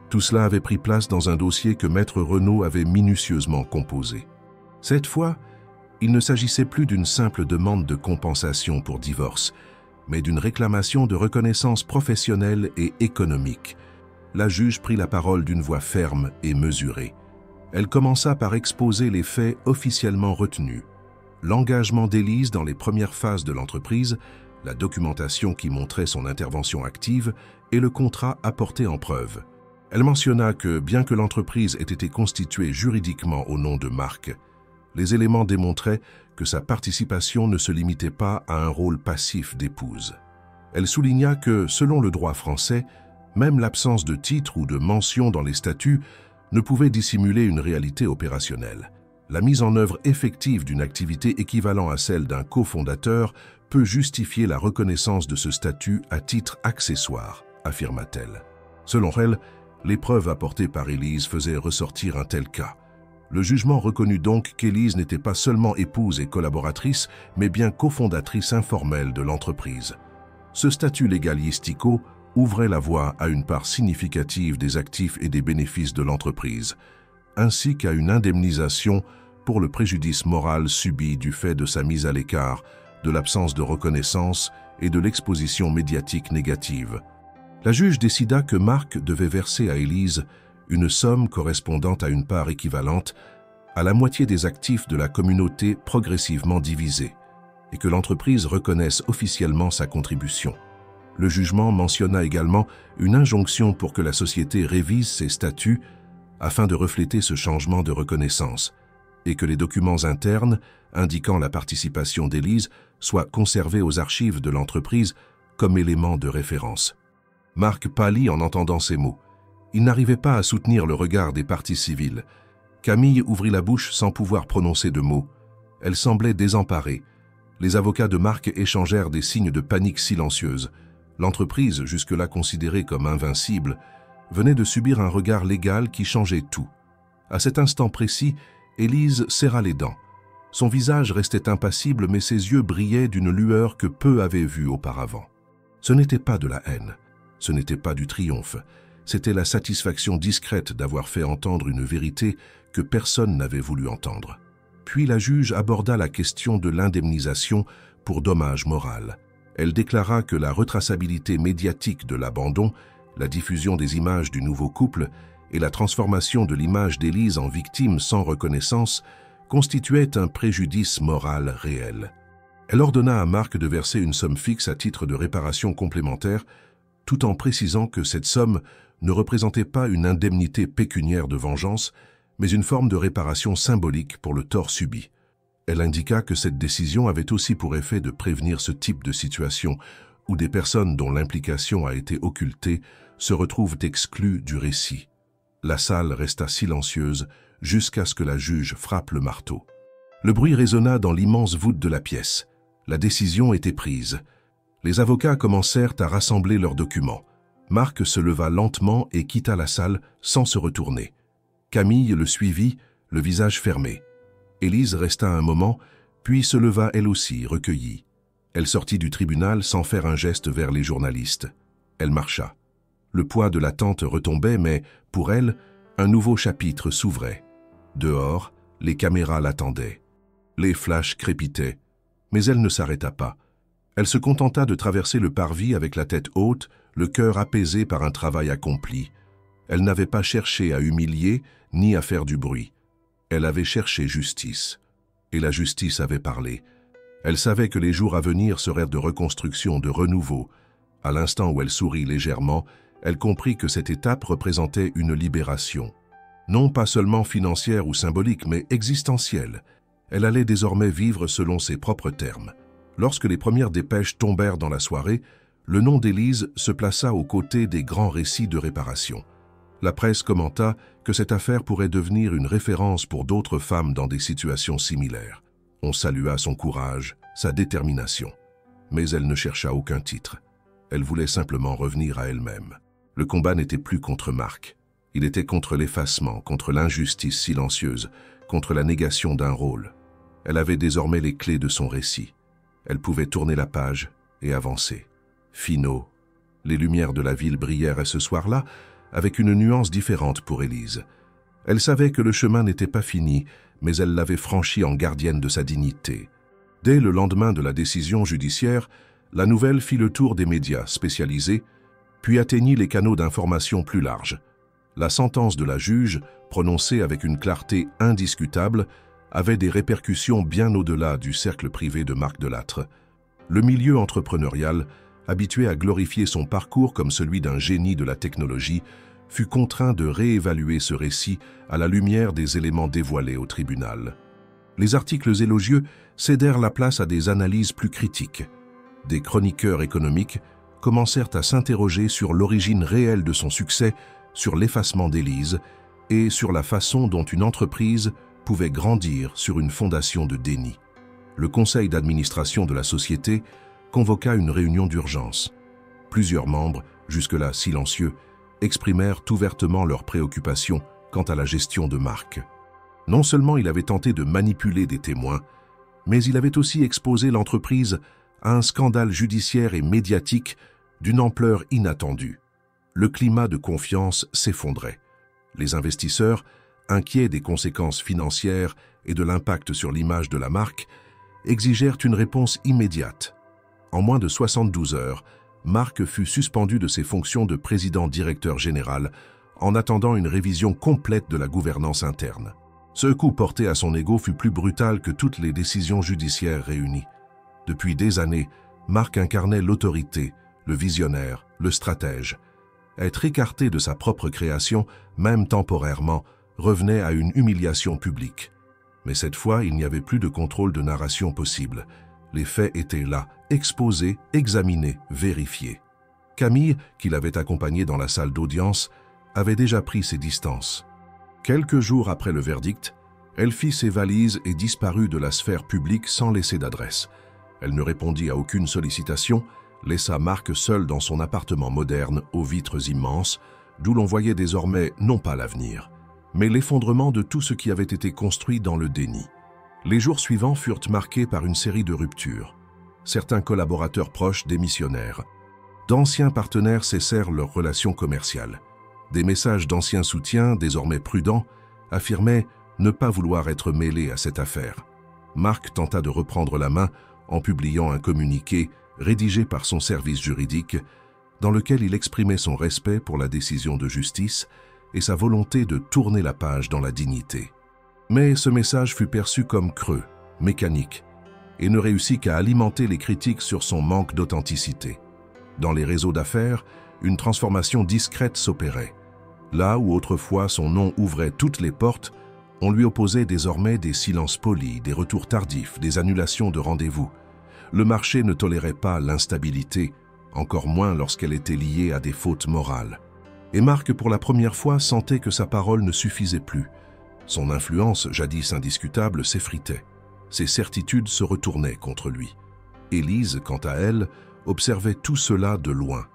Tout cela avait pris place dans un dossier que Maître Renaud avait minutieusement composé. Cette fois, il ne s'agissait plus d'une simple demande de compensation pour divorce, mais d'une réclamation de reconnaissance professionnelle et économique. La juge prit la parole d'une voix ferme et mesurée. Elle commença par exposer les faits officiellement retenus. L'engagement d'Élise dans les premières phases de l'entreprise, la documentation qui montrait son intervention active et le contrat apporté en preuve. Elle mentionna que, bien que l'entreprise ait été constituée juridiquement au nom de Marc, les éléments démontraient que sa participation ne se limitait pas à un rôle passif d'épouse. Elle souligna que, selon le droit français, même l'absence de titre ou de mention dans les statuts ne pouvait dissimuler une réalité opérationnelle. La mise en œuvre effective d'une activité équivalente à celle d'un cofondateur peut justifier la reconnaissance de ce statut à titre accessoire, affirma-t-elle. Selon elle, les preuves apportées par Élise faisaient ressortir un tel cas. Le jugement reconnut donc qu'Élise n'était pas seulement épouse et collaboratrice, mais bien cofondatrice informelle de l'entreprise. Ce statut légalistico ouvrait la voie à une part significative des actifs et des bénéfices de l'entreprise, ainsi qu'à une indemnisation pour le préjudice moral subi du fait de sa mise à l'écart, de l'absence de reconnaissance et de l'exposition médiatique négative. La juge décida que Marc devait verser à Élise une somme correspondant à une part équivalente à la moitié des actifs de la communauté progressivement divisée, et que l'entreprise reconnaisse officiellement sa contribution. Le jugement mentionna également une injonction pour que la société révise ses statuts afin de refléter ce changement de reconnaissance, et que les documents internes indiquant la participation d'Élise soient conservés aux archives de l'entreprise comme éléments de référence. Marc pâlit en entendant ces mots. Il n'arrivait pas à soutenir le regard des parties civiles. Camille ouvrit la bouche sans pouvoir prononcer de mots. Elle semblait désemparée. Les avocats de Marc échangèrent des signes de panique silencieuse. L'entreprise, jusque-là considérée comme invincible, venait de subir un regard légal qui changeait tout. À cet instant précis, Élise serra les dents. Son visage restait impassible, mais ses yeux brillaient d'une lueur que peu avaient vue auparavant. Ce n'était pas de la haine, ce n'était pas du triomphe, c'était la satisfaction discrète d'avoir fait entendre une vérité que personne n'avait voulu entendre. Puis la juge aborda la question de l'indemnisation pour dommage moral. Elle déclara que la retraçabilité médiatique de l'abandon, la diffusion des images du nouveau couple et la transformation de l'image d'Élise en victime sans reconnaissance constituaient un préjudice moral réel. Elle ordonna à Marc de verser une somme fixe à titre de réparation complémentaire, tout en précisant que cette somme ne représentait pas une indemnité pécuniaire de vengeance, mais une forme de réparation symbolique pour le tort subi. Elle indiqua que cette décision avait aussi pour effet de prévenir ce type de situation où des personnes dont l'implication a été occultée se retrouvent exclues du récit. La salle resta silencieuse jusqu'à ce que la juge frappe le marteau. Le bruit résonna dans l'immense voûte de la pièce. La décision était prise. Les avocats commencèrent à rassembler leurs documents. Marc se leva lentement et quitta la salle sans se retourner. Camille le suivit, le visage fermé. Élise resta un moment, puis se leva elle aussi, recueillie. Elle sortit du tribunal sans faire un geste vers les journalistes. Elle marcha. Le poids de l'attente retombait, mais, pour elle, un nouveau chapitre s'ouvrait. Dehors, les caméras l'attendaient. Les flashs crépitaient, mais elle ne s'arrêta pas. Elle se contenta de traverser le parvis avec la tête haute, le cœur apaisé par un travail accompli. Elle n'avait pas cherché à humilier, ni à faire du bruit. Elle avait cherché justice. Et la justice avait parlé. Elle savait que les jours à venir seraient de reconstruction, de renouveau. À l'instant où elle sourit légèrement, elle comprit que cette étape représentait une libération. Non pas seulement financière ou symbolique, mais existentielle. Elle allait désormais vivre selon ses propres termes. Lorsque les premières dépêches tombèrent dans la soirée, le nom d'Élise se plaça aux côtés des grands récits de réparation. La presse commenta que cette affaire pourrait devenir une référence pour d'autres femmes dans des situations similaires. On salua son courage, sa détermination. Mais elle ne chercha aucun titre. Elle voulait simplement revenir à elle-même. Le combat n'était plus contre Marc. Il était contre l'effacement, contre l'injustice silencieuse, contre la négation d'un rôle. Elle avait désormais les clés de son récit. Elle pouvait tourner la page et avancer. Finaux. Les lumières de la ville brillèrent ce soir-là avec une nuance différente pour Élise. Elle savait que le chemin n'était pas fini, mais elle l'avait franchi en gardienne de sa dignité. Dès le lendemain de la décision judiciaire, la nouvelle fit le tour des médias spécialisés, puis atteignit les canaux d'information plus larges. La sentence de la juge, prononcée avec une clarté indiscutable, avait des répercussions bien au-delà du cercle privé de Marc Delattre. Le milieu entrepreneurial, habitué à glorifier son parcours comme celui d'un génie de la technologie, fut contraint de réévaluer ce récit à la lumière des éléments dévoilés au tribunal. Les articles élogieux cédèrent la place à des analyses plus critiques. Des chroniqueurs économiques commencèrent à s'interroger sur l'origine réelle de son succès, sur l'effacement d'Élise et sur la façon dont une entreprise pouvait grandir sur une fondation de déni. Le conseil d'administration de la société convoqua une réunion d'urgence. Plusieurs membres, jusque-là silencieux, exprimèrent ouvertement leurs préoccupations quant à la gestion de Marc. Non seulement il avait tenté de manipuler des témoins, mais il avait aussi exposé l'entreprise à un scandale judiciaire et médiatique d'une ampleur inattendue. Le climat de confiance s'effondrait. Les investisseurs, inquiets des conséquences financières et de l'impact sur l'image de la marque, exigèrent une réponse immédiate. En moins de 72 heures, Marc fut suspendu de ses fonctions de président-directeur général en attendant une révision complète de la gouvernance interne. Ce coup porté à son ego fut plus brutal que toutes les décisions judiciaires réunies. Depuis des années, Marc incarnait l'autorité, le visionnaire, le stratège. Être écarté de sa propre création, même temporairement, revenait à une humiliation publique. Mais cette fois, il n'y avait plus de contrôle de narration possible. Les faits étaient là, exposés, examinés, vérifiés. Camille, qui l'avait accompagné dans la salle d'audience, avait déjà pris ses distances. Quelques jours après le verdict, elle fit ses valises et disparut de la sphère publique sans laisser d'adresse. Elle ne répondit à aucune sollicitation, laissa Marc seul dans son appartement moderne aux vitres immenses, d'où l'on voyait désormais non pas l'avenir, mais l'effondrement de tout ce qui avait été construit dans le déni. Les jours suivants furent marqués par une série de ruptures. Certains collaborateurs proches démissionnèrent. D'anciens partenaires cessèrent leurs relations commerciales. Des messages d'anciens soutiens, désormais prudents, affirmaient ne pas vouloir être mêlés à cette affaire. Marc tenta de reprendre la main en publiant un communiqué rédigé par son service juridique dans lequel il exprimait son respect pour la décision de justice et sa volonté de tourner la page dans la dignité. Mais ce message fut perçu comme creux, mécanique, et ne réussit qu'à alimenter les critiques sur son manque d'authenticité. Dans les réseaux d'affaires, une transformation discrète s'opérait. Là où autrefois son nom ouvrait toutes les portes, on lui opposait désormais des silences polis, des retours tardifs, des annulations de rendez-vous. Le marché ne tolérait pas l'instabilité, encore moins lorsqu'elle était liée à des fautes morales. Et Marc, pour la première fois, sentait que sa parole ne suffisait plus. Son influence, jadis indiscutable, s'effritait. Ses certitudes se retournaient contre lui. Élise, quant à elle, observait tout cela de loin.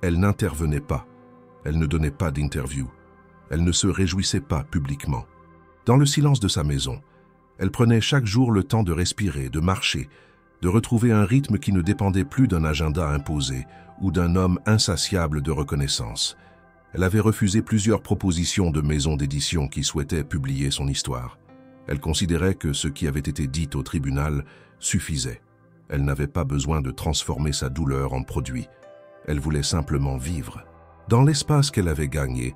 Elle n'intervenait pas. Elle ne donnait pas d'interview. Elle ne se réjouissait pas publiquement. Dans le silence de sa maison, elle prenait chaque jour le temps de respirer, de marcher, de retrouver un rythme qui ne dépendait plus d'un agenda imposé ou d'un homme insatiable de reconnaissance. Elle avait refusé plusieurs propositions de maisons d'édition qui souhaitaient publier son histoire. Elle considérait que ce qui avait été dit au tribunal suffisait. Elle n'avait pas besoin de transformer sa douleur en produit. Elle voulait simplement vivre. Dans l'espace qu'elle avait gagné,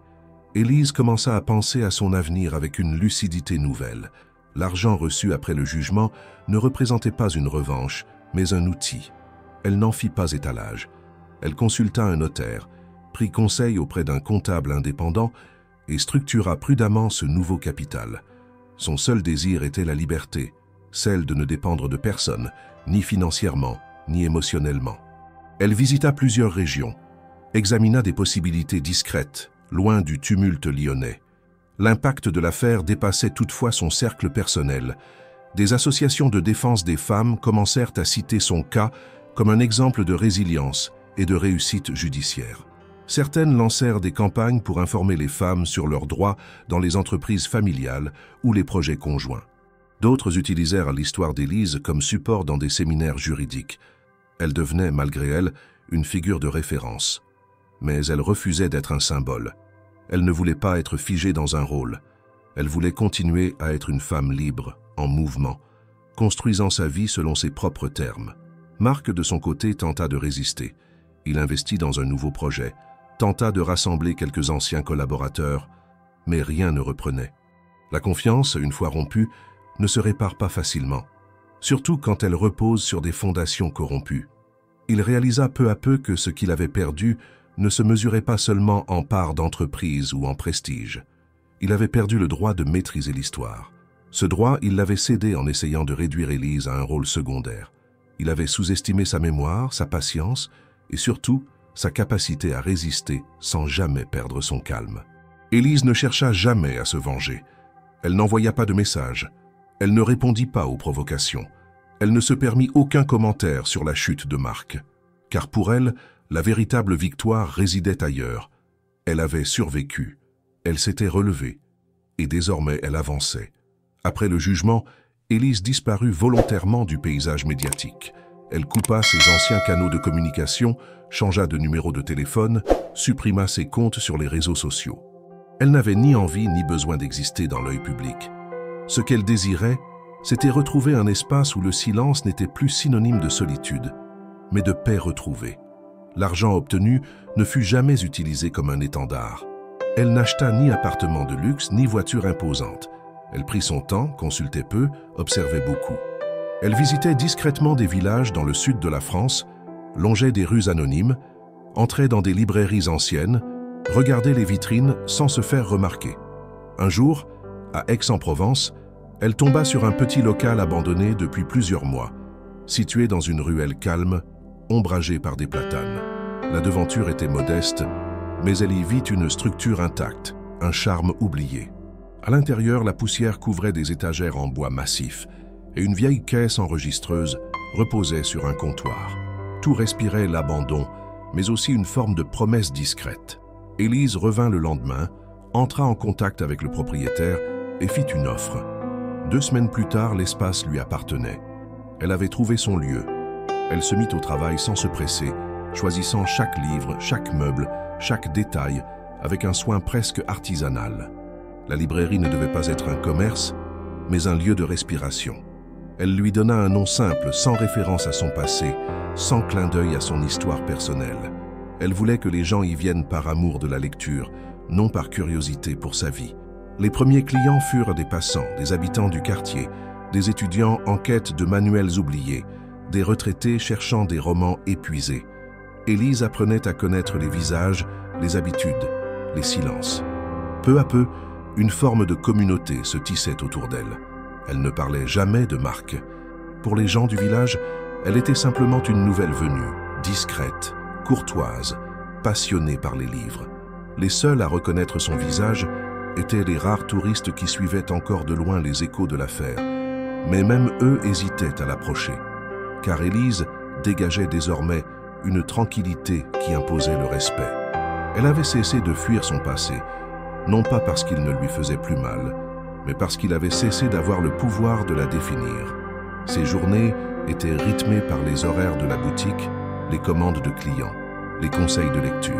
Élise commença à penser à son avenir avec une lucidité nouvelle. L'argent reçu après le jugement ne représentait pas une revanche, mais un outil. Elle n'en fit pas étalage. Elle consulta un notaire, prit conseil auprès d'un comptable indépendant et structura prudemment ce nouveau capital. Son seul désir était la liberté, celle de ne dépendre de personne, ni financièrement, ni émotionnellement. Elle visita plusieurs régions, examina des possibilités discrètes, loin du tumulte lyonnais. L'impact de l'affaire dépassait toutefois son cercle personnel. Des associations de défense des femmes commencèrent à citer son cas comme un exemple de résilience et de réussite judiciaire. Certaines lancèrent des campagnes pour informer les femmes sur leurs droits dans les entreprises familiales ou les projets conjoints. D'autres utilisèrent l'histoire d'Élise comme support dans des séminaires juridiques. Elle devenait, malgré elle, une figure de référence. Mais elle refusait d'être un symbole. Elle ne voulait pas être figée dans un rôle. Elle voulait continuer à être une femme libre, en mouvement, construisant sa vie selon ses propres termes. Marc, de son côté, tenta de résister. Il investit dans un nouveau projet, tenta de rassembler quelques anciens collaborateurs, mais rien ne reprenait. La confiance, une fois rompue, ne se répare pas facilement, surtout quand elle repose sur des fondations corrompues. Il réalisa peu à peu que ce qu'il avait perdu ne se mesurait pas seulement en part d'entreprise ou en prestige. Il avait perdu le droit de maîtriser l'histoire. Ce droit, il l'avait cédé en essayant de réduire Élise à un rôle secondaire. Il avait sous-estimé sa mémoire, sa patience et surtout sa capacité à résister sans jamais perdre son calme. Élise ne chercha jamais à se venger. Elle n'envoya pas de message. Elle ne répondit pas aux provocations. Elle ne se permit aucun commentaire sur la chute de Marc. Car pour elle, la véritable victoire résidait ailleurs. Elle avait survécu. Elle s'était relevée. Et désormais, elle avançait. Après le jugement, Élise disparut volontairement du paysage médiatique. Elle coupa ses anciens canaux de communication, changea de numéro de téléphone, supprima ses comptes sur les réseaux sociaux. Elle n'avait ni envie ni besoin d'exister dans l'œil public. Ce qu'elle désirait, c'était retrouver un espace où le silence n'était plus synonyme de solitude, mais de paix retrouvée. L'argent obtenu ne fut jamais utilisé comme un étendard. Elle n'acheta ni appartement de luxe, ni voiture imposante. Elle prit son temps, consultait peu, observait beaucoup. Elle visitait discrètement des villages dans le sud de la France, longeait des rues anonymes, entrait dans des librairies anciennes, regardait les vitrines sans se faire remarquer. Un jour, à Aix-en-Provence, Elle tomba sur un petit local abandonné depuis plusieurs mois, situé dans une ruelle calme, ombragée par des platanes. La devanture était modeste, mais elle y vit une structure intacte, un charme oublié. À l'intérieur, la poussière couvrait des étagères en bois massif et une vieille caisse enregistreuse reposait sur un comptoir. Tout respirait l'abandon, mais aussi une forme de promesse discrète. Élise revint le lendemain, entra en contact avec le propriétaire et fit une offre. 2 semaines plus tard, l'espace lui appartenait. Elle avait trouvé son lieu. Elle se mit au travail sans se presser, choisissant chaque livre, chaque meuble, chaque détail, avec un soin presque artisanal. La librairie ne devait pas être un commerce, mais un lieu de respiration. Elle lui donna un nom simple, sans référence à son passé, sans clin d'œil à son histoire personnelle. Elle voulait que les gens y viennent par amour de la lecture, non par curiosité pour sa vie. Les premiers clients furent des passants, des habitants du quartier, des étudiants en quête de manuels oubliés, des retraités cherchant des romans épuisés. Élise apprenait à connaître les visages, les habitudes, les silences. Peu à peu, une forme de communauté se tissait autour d'elle. Elle ne parlait jamais de Marc. Pour les gens du village, elle était simplement une nouvelle venue, discrète, courtoise, passionnée par les livres. Les seuls à reconnaître son visage étaient les rares touristes qui suivaient encore de loin les échos de l'affaire. Mais même eux hésitaient à l'approcher, car Élise dégageait désormais une tranquillité qui imposait le respect. Elle avait cessé de fuir son passé, non pas parce qu'il ne lui faisait plus mal, mais parce qu'il avait cessé d'avoir le pouvoir de la définir. Ses journées étaient rythmées par les horaires de la boutique, les commandes de clients, les conseils de lecture.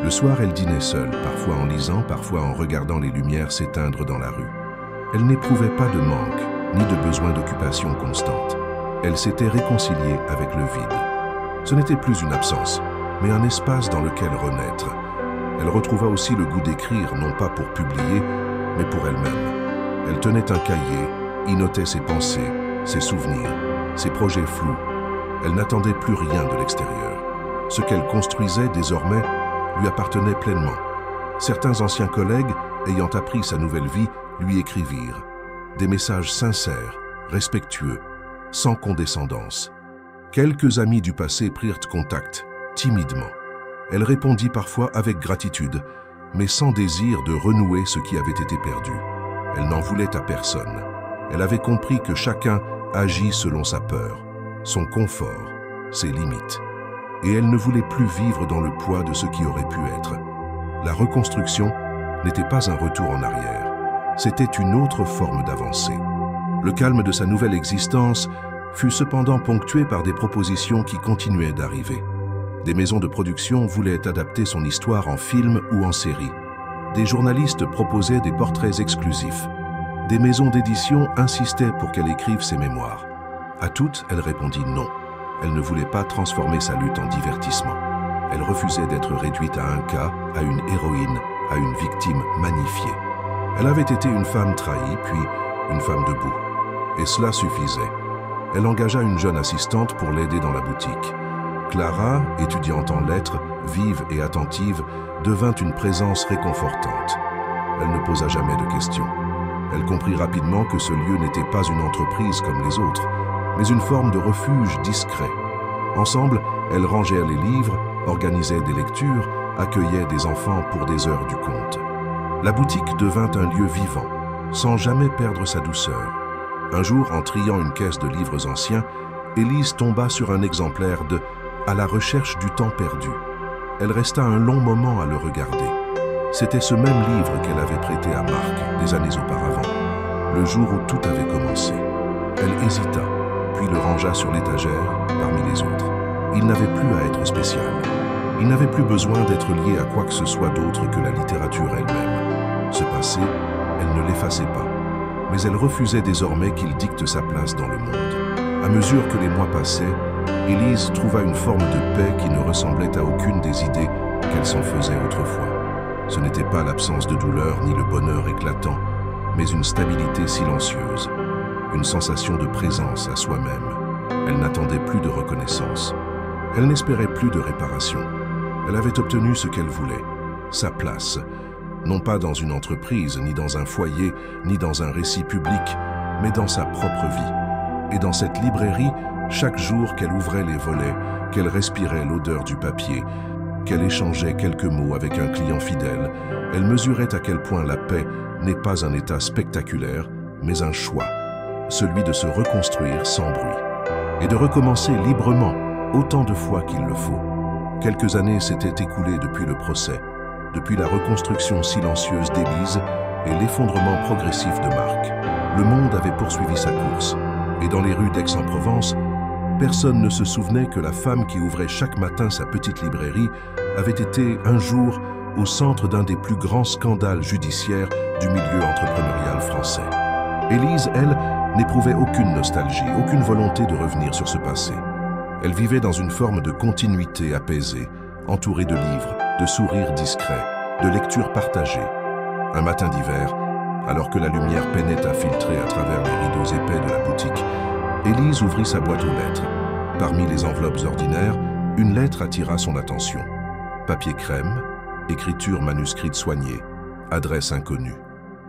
Le soir, elle dînait seule, parfois en lisant, parfois en regardant les lumières s'éteindre dans la rue. Elle n'éprouvait pas de manque, ni de besoin d'occupation constante. Elle s'était réconciliée avec le vide. Ce n'était plus une absence, mais un espace dans lequel renaître. Elle retrouva aussi le goût d'écrire, non pas pour publier, mais pour elle-même. Elle tenait un cahier, y notait ses pensées, ses souvenirs, ses projets flous. Elle n'attendait plus rien de l'extérieur. Ce qu'elle construisait désormais lui appartenait pleinement. Certains anciens collègues, ayant appris sa nouvelle vie, lui écrivirent. Des messages sincères, respectueux, sans condescendance. Quelques amis du passé prirent contact, timidement. Elle répondit parfois avec gratitude, mais sans désir de renouer ce qui avait été perdu. Elle n'en voulait à personne. Elle avait compris que chacun agit selon sa peur, son confort, ses limites. Et elle ne voulait plus vivre dans le poids de ce qui aurait pu être. La reconstruction n'était pas un retour en arrière. C'était une autre forme d'avancée. Le calme de sa nouvelle existence fut cependant ponctué par des propositions qui continuaient d'arriver. Des maisons de production voulaient adapter son histoire en film ou en série. Des journalistes proposaient des portraits exclusifs. Des maisons d'édition insistaient pour qu'elle écrive ses mémoires. À toutes, elle répondit non. Elle ne voulait pas transformer sa lutte en divertissement. Elle refusait d'être réduite à un cas, à une héroïne, à une victime magnifiée. Elle avait été une femme trahie, puis une femme debout. Et cela suffisait. Elle engagea une jeune assistante pour l'aider dans la boutique. Clara, étudiante en lettres, vive et attentive, devint une présence réconfortante. Elle ne posa jamais de questions. Elle comprit rapidement que ce lieu n'était pas une entreprise comme les autres, mais une forme de refuge discret. Ensemble, elles rangèrent les livres, organisaient des lectures, accueillaient des enfants pour des heures du conte. La boutique devint un lieu vivant, sans jamais perdre sa douceur. Un jour, en triant une caisse de livres anciens, Élise tomba sur un exemplaire de « À la recherche du temps perdu ». Elle resta un long moment à le regarder. C'était ce même livre qu'elle avait prêté à Marc des années auparavant, le jour où tout avait commencé. Elle hésita, puis le rangea sur l'étagère parmi les autres. Il n'avait plus à être spécial. Il n'avait plus besoin d'être lié à quoi que ce soit d'autre que la littérature elle-même. Ce passé, elle ne l'effaçait pas. Mais elle refusait désormais qu'il dicte sa place dans le monde. À mesure que les mois passaient, Élise trouva une forme de paix qui ne ressemblait à aucune des idées qu'elle s'en faisait autrefois. Ce n'était pas l'absence de douleur ni le bonheur éclatant, mais une stabilité silencieuse, une sensation de présence à soi-même. Elle n'attendait plus de reconnaissance. Elle n'espérait plus de réparation. Elle avait obtenu ce qu'elle voulait, sa place, non pas dans une entreprise, ni dans un foyer, ni dans un récit public, mais dans sa propre vie. Et dans cette librairie, chaque jour qu'elle ouvrait les volets, qu'elle respirait l'odeur du papier, qu'elle échangeait quelques mots avec un client fidèle, elle mesurait à quel point la paix n'est pas un état spectaculaire, mais un choix, celui de se reconstruire sans bruit, et de recommencer librement, autant de fois qu'il le faut. Quelques années s'étaient écoulées depuis le procès, depuis la reconstruction silencieuse d'Élise et l'effondrement progressif de Marc. Le monde avait poursuivi sa course, et dans les rues d'Aix-en-Provence, personne ne se souvenait que la femme qui ouvrait chaque matin sa petite librairie avait été un jour au centre d'un des plus grands scandales judiciaires du milieu entrepreneurial français. Élise, elle, n'éprouvait aucune nostalgie, aucune volonté de revenir sur ce passé. Elle vivait dans une forme de continuité apaisée, entourée de livres, de sourires discrets, de lectures partagées. Un matin d'hiver, alors que la lumière peinait à filtrer à travers les rideaux épais de la boutique, Élise ouvrit sa boîte aux lettres. Parmi les enveloppes ordinaires, une lettre attira son attention. Papier crème, écriture manuscrite soignée, adresse inconnue.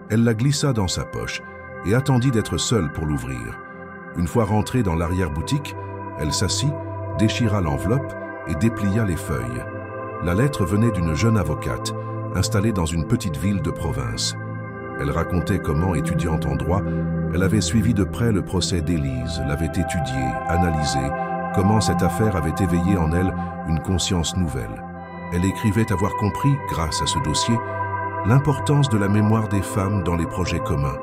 Elle la glissa dans sa poche et attendit d'être seule pour l'ouvrir. Une fois rentrée dans l'arrière-boutique, elle s'assit, déchira l'enveloppe et déplia les feuilles. La lettre venait d'une jeune avocate, installée dans une petite ville de province. Elle racontait comment, étudiante en droit, elle avait suivi de près le procès d'Élise, l'avait étudié, analysé, comment cette affaire avait éveillé en elle une conscience nouvelle. Elle écrivait avoir compris, grâce à ce dossier, l'importance de la mémoire des femmes dans les projets communs,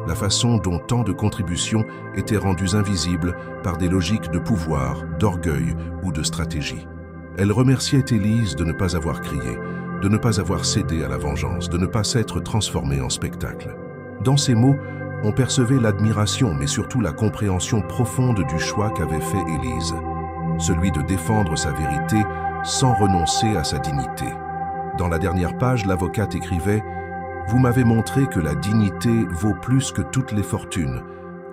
la façon dont tant de contributions étaient rendues invisibles par des logiques de pouvoir, d'orgueil ou de stratégie. Elle remerciait Élise de ne pas avoir crié, de ne pas avoir cédé à la vengeance, de ne pas s'être transformée en spectacle. Dans ces mots, on percevait l'admiration, mais surtout la compréhension profonde du choix qu'avait fait Élise, celui de défendre sa vérité sans renoncer à sa dignité. Dans la dernière page, l'avocate écrivait « Vous m'avez montré que la dignité vaut plus que toutes les fortunes,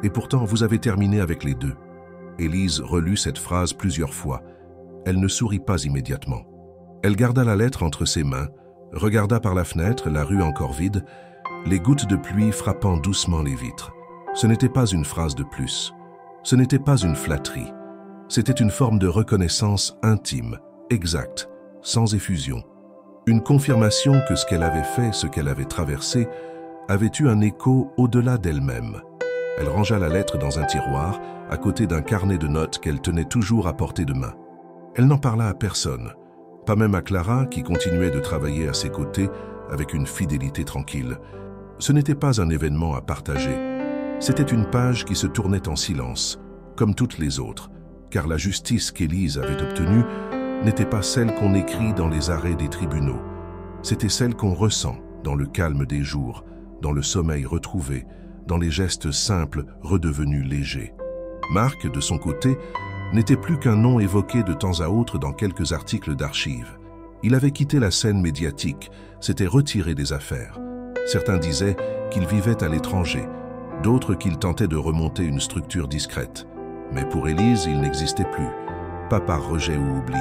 et pourtant vous avez terminé avec les deux. » Élise relut cette phrase plusieurs fois. Elle ne sourit pas immédiatement. Elle garda la lettre entre ses mains, regarda par la fenêtre, la rue encore vide, les gouttes de pluie frappant doucement les vitres. Ce n'était pas une phrase de plus. Ce n'était pas une flatterie. C'était une forme de reconnaissance intime, exacte, sans effusion. Une confirmation que ce qu'elle avait fait, ce qu'elle avait traversé, avait eu un écho au-delà d'elle-même. Elle rangea la lettre dans un tiroir, à côté d'un carnet de notes qu'elle tenait toujours à portée de main. Elle n'en parla à personne, pas même à Clara qui continuait de travailler à ses côtés avec une fidélité tranquille. Ce n'était pas un événement à partager. C'était une page qui se tournait en silence, comme toutes les autres, car la justice qu'Élise avait obtenue n'était pas celle qu'on écrit dans les arrêts des tribunaux. C'était celle qu'on ressent dans le calme des jours, dans le sommeil retrouvé, dans les gestes simples redevenus légers. Marc, de son côté, n'était plus qu'un nom évoqué de temps à autre dans quelques articles d'archives. Il avait quitté la scène médiatique, s'était retiré des affaires. Certains disaient qu'il vivait à l'étranger, d'autres qu'il tentait de remonter une structure discrète. Mais pour Élise, il n'existait plus, pas par rejet ou oubli,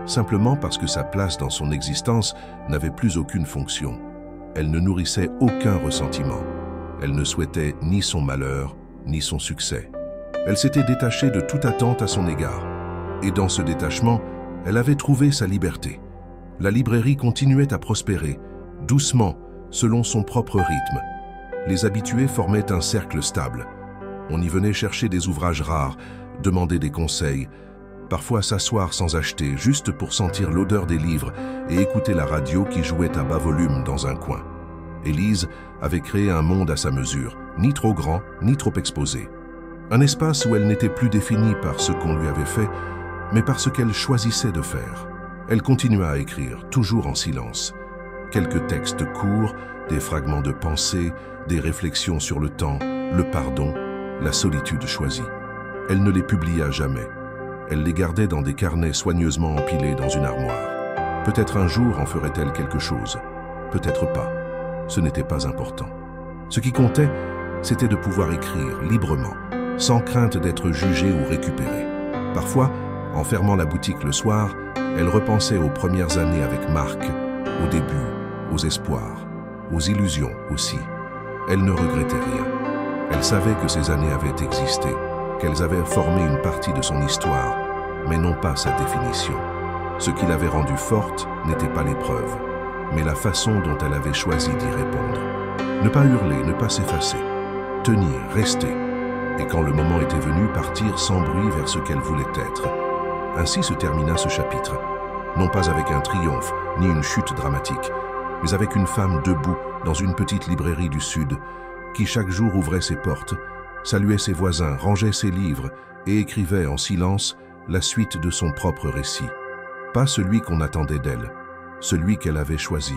simplement parce que sa place dans son existence n'avait plus aucune fonction. Elle ne nourrissait aucun ressentiment. Elle ne souhaitait ni son malheur, ni son succès. Elle s'était détachée de toute attente à son égard. Et dans ce détachement, elle avait trouvé sa liberté. La librairie continuait à prospérer, doucement, selon son propre rythme. Les habitués formaient un cercle stable. On y venait chercher des ouvrages rares, demander des conseils, parfois s'asseoir sans acheter, juste pour sentir l'odeur des livres et écouter la radio qui jouait à bas volume dans un coin. Élise avait créé un monde à sa mesure, ni trop grand, ni trop exposé. Un espace où elle n'était plus définie par ce qu'on lui avait fait, mais par ce qu'elle choisissait de faire. Elle continua à écrire, toujours en silence. Quelques textes courts, des fragments de pensée, des réflexions sur le temps, le pardon, la solitude choisie. Elle ne les publia jamais. Elle les gardait dans des carnets soigneusement empilés dans une armoire. Peut-être un jour en ferait-elle quelque chose. Peut-être pas. Ce n'était pas important. Ce qui comptait, c'était de pouvoir écrire librement, sans crainte d'être jugée ou récupérée. Parfois, en fermant la boutique le soir, elle repensait aux premières années avec Marc, aux débuts, aux espoirs, aux illusions aussi. Elle ne regrettait rien. Elle savait que ces années avaient existé, qu'elles avaient formé une partie de son histoire, mais non pas sa définition. Ce qui l'avait rendue forte n'était pas l'épreuve, mais la façon dont elle avait choisi d'y répondre. Ne pas hurler, ne pas s'effacer, tenir, rester, et quand le moment était venu, partir sans bruit vers ce qu'elle voulait être. Ainsi se termina ce chapitre, non pas avec un triomphe, ni une chute dramatique, mais avec une femme debout dans une petite librairie du Sud, qui chaque jour ouvrait ses portes, saluait ses voisins, rangeait ses livres et écrivait en silence la suite de son propre récit. Pas celui qu'on attendait d'elle, celui qu'elle avait choisi.